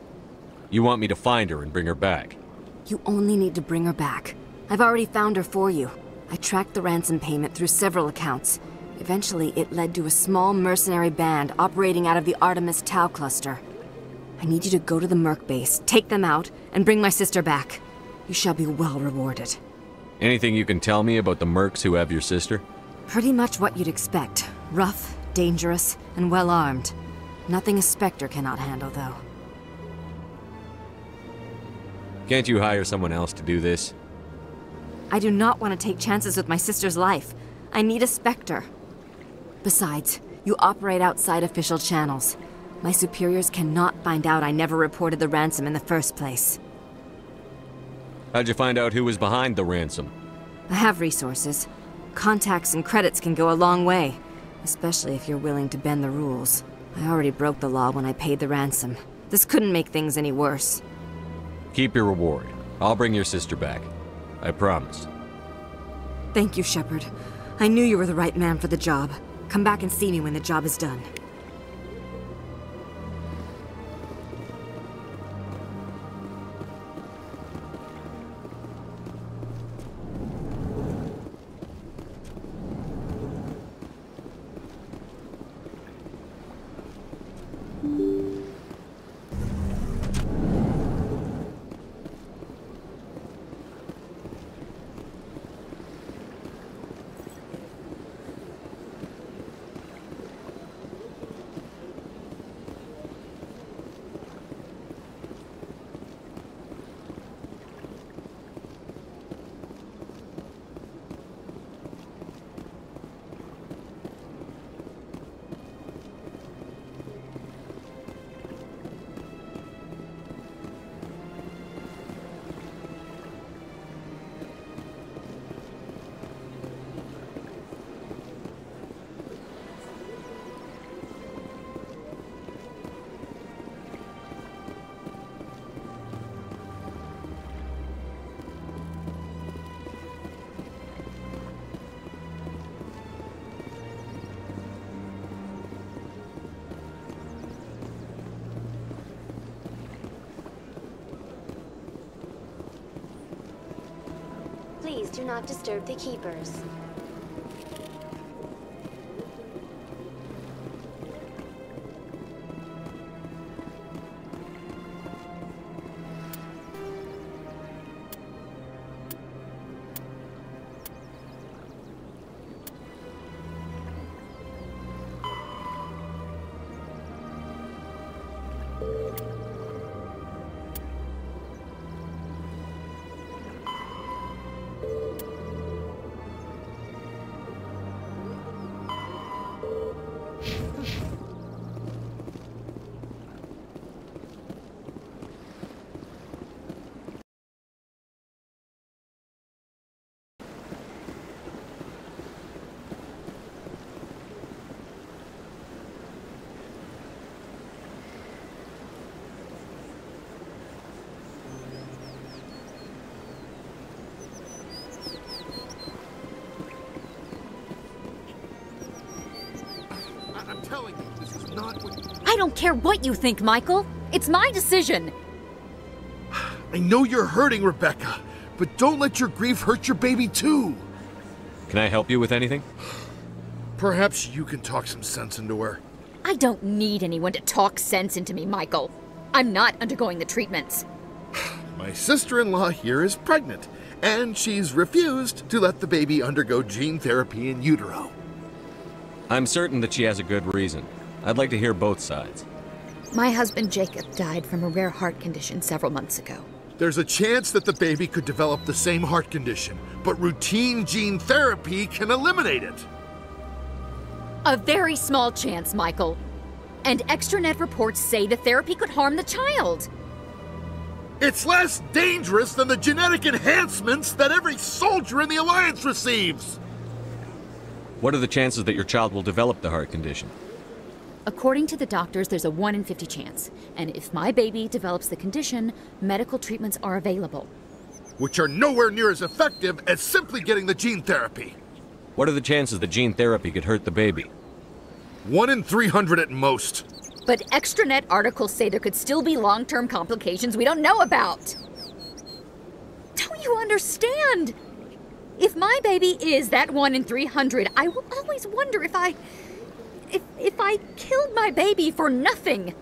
You want me to find her and bring her back? You only need to bring her back. I've already found her for you. I tracked the ransom payment through several accounts. Eventually, it led to a small mercenary band operating out of the Artemis Tau cluster. I need you to go to the Merc base, take them out, and bring my sister back. You shall be well rewarded. Anything you can tell me about the mercs who have your sister? Pretty much what you'd expect. Rough, dangerous, and well-armed. Nothing a Spectre cannot handle, though. Can't you hire someone else to do this? I do not want to take chances with my sister's life. I need a Spectre. Besides, you operate outside official channels. My superiors cannot find out I never reported the ransom in the first place. How'd you find out who was behind the ransom? I have resources. Contacts and credits can go a long way, especially if you're willing to bend the rules. I already broke the law when I paid the ransom. This couldn't make things any worse. Keep your reward. I'll bring your sister back. I promise. Thank you, Shepard. I knew you were the right man for the job. Come back and see me when the job is done. Please do not disturb the keepers. I don't care what you think, Michael. It's my decision. I know you're hurting, Rebecca, but don't let your grief hurt your baby too. Can I help you with anything? Perhaps you can talk some sense into her. I don't need anyone to talk sense into me, Michael. I'm not undergoing the treatments. My sister-in-law here is pregnant, and she's refused to let the baby undergo gene therapy in utero. I'm certain that she has a good reason. I'd like to hear both sides. My husband Jacob died from a rare heart condition several months ago. There's a chance that the baby could develop the same heart condition, but routine gene therapy can eliminate it. A very small chance, Michael. And extranet reports say the therapy could harm the child. It's less dangerous than the genetic enhancements that every soldier in the Alliance receives. What are the chances that your child will develop the heart condition? According to the doctors, there's a 1 in 50 chance. And if my baby develops the condition, medical treatments are available. Which are nowhere near as effective as simply getting the gene therapy. What are the chances that gene therapy could hurt the baby? 1 in 300 at most. But extranet articles say there could still be long-term complications we don't know about. Don't you understand? If my baby is that 1 in 300, I will always wonder if I killed my baby for nothing.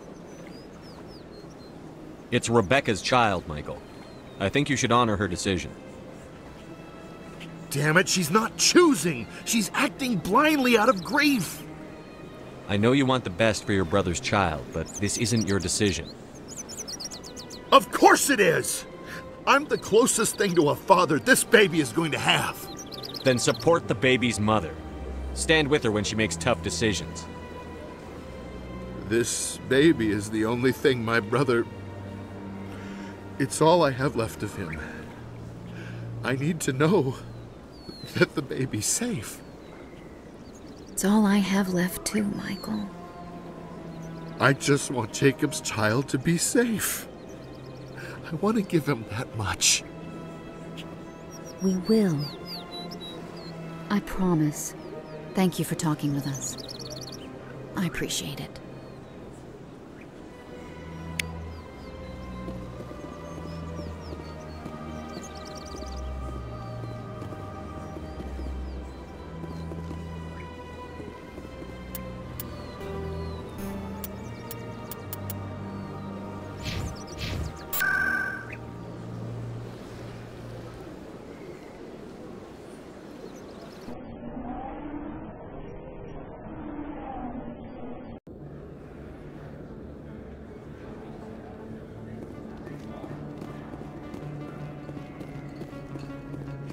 It's Rebecca's child, Michael. I think you should honor her decision. Damn it, she's not choosing! She's acting blindly out of grief! I know you want the best for your brother's child, but this isn't your decision. Of course it is! I'm the closest thing to a father this baby is going to have. Then support the baby's mother. Stand with her when she makes tough decisions. This baby is the only thing my brother... It's all I have left of him. I need to know that the baby's safe. It's all I have left too, Michael. I just want Jacob's child to be safe. I want to give him that much. We will. I promise. Thank you for talking with us. I appreciate it.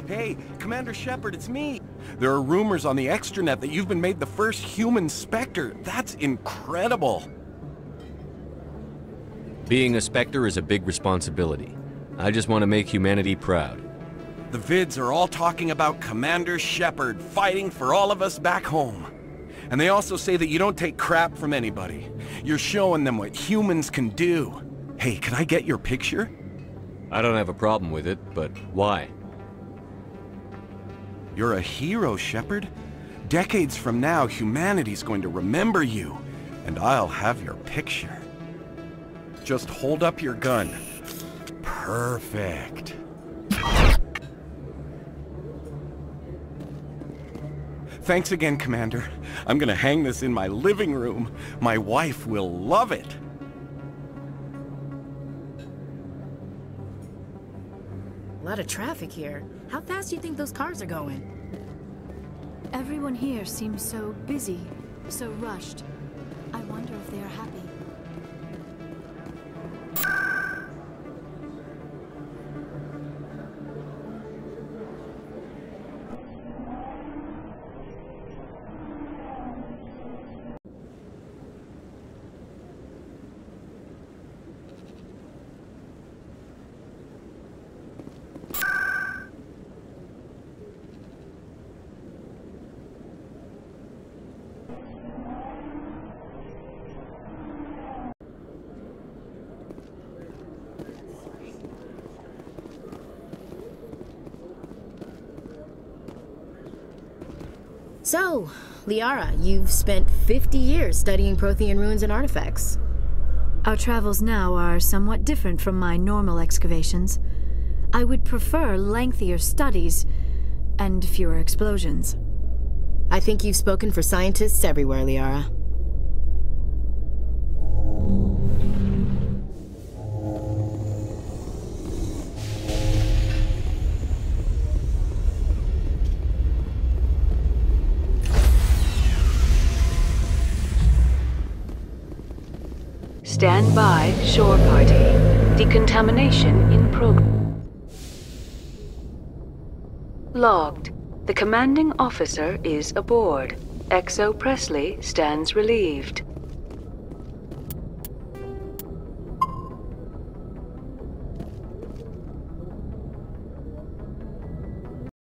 Hey, Commander Shepard, it's me. There are rumors on the extranet that you've been made the first human Spectre. That's incredible. Being a Spectre is a big responsibility. I just want to make humanity proud. The vids are all talking about Commander Shepard fighting for all of us back home. And they also say that you don't take crap from anybody. You're showing them what humans can do. Hey, can I get your picture? I don't have a problem with it, but why? You're a hero, Shepard. Decades from now, humanity's going to remember you, and I'll have your picture. Just hold up your gun. Perfect. Thanks again, Commander. I'm gonna hang this in my living room. My wife will love it. A lot of traffic here. How fast do you think those cars are going? Everyone here seems so busy, so rushed. I wonder if they are happy. So, Liara, you've spent 50 years studying Prothean ruins and artifacts. Our travels now are somewhat different from my normal excavations. I would prefer lengthier studies and fewer explosions. I think you've spoken for scientists everywhere, Liara. Stand by, shore party. Decontamination in progress. Logged. The commanding officer is aboard. XO Presley stands relieved.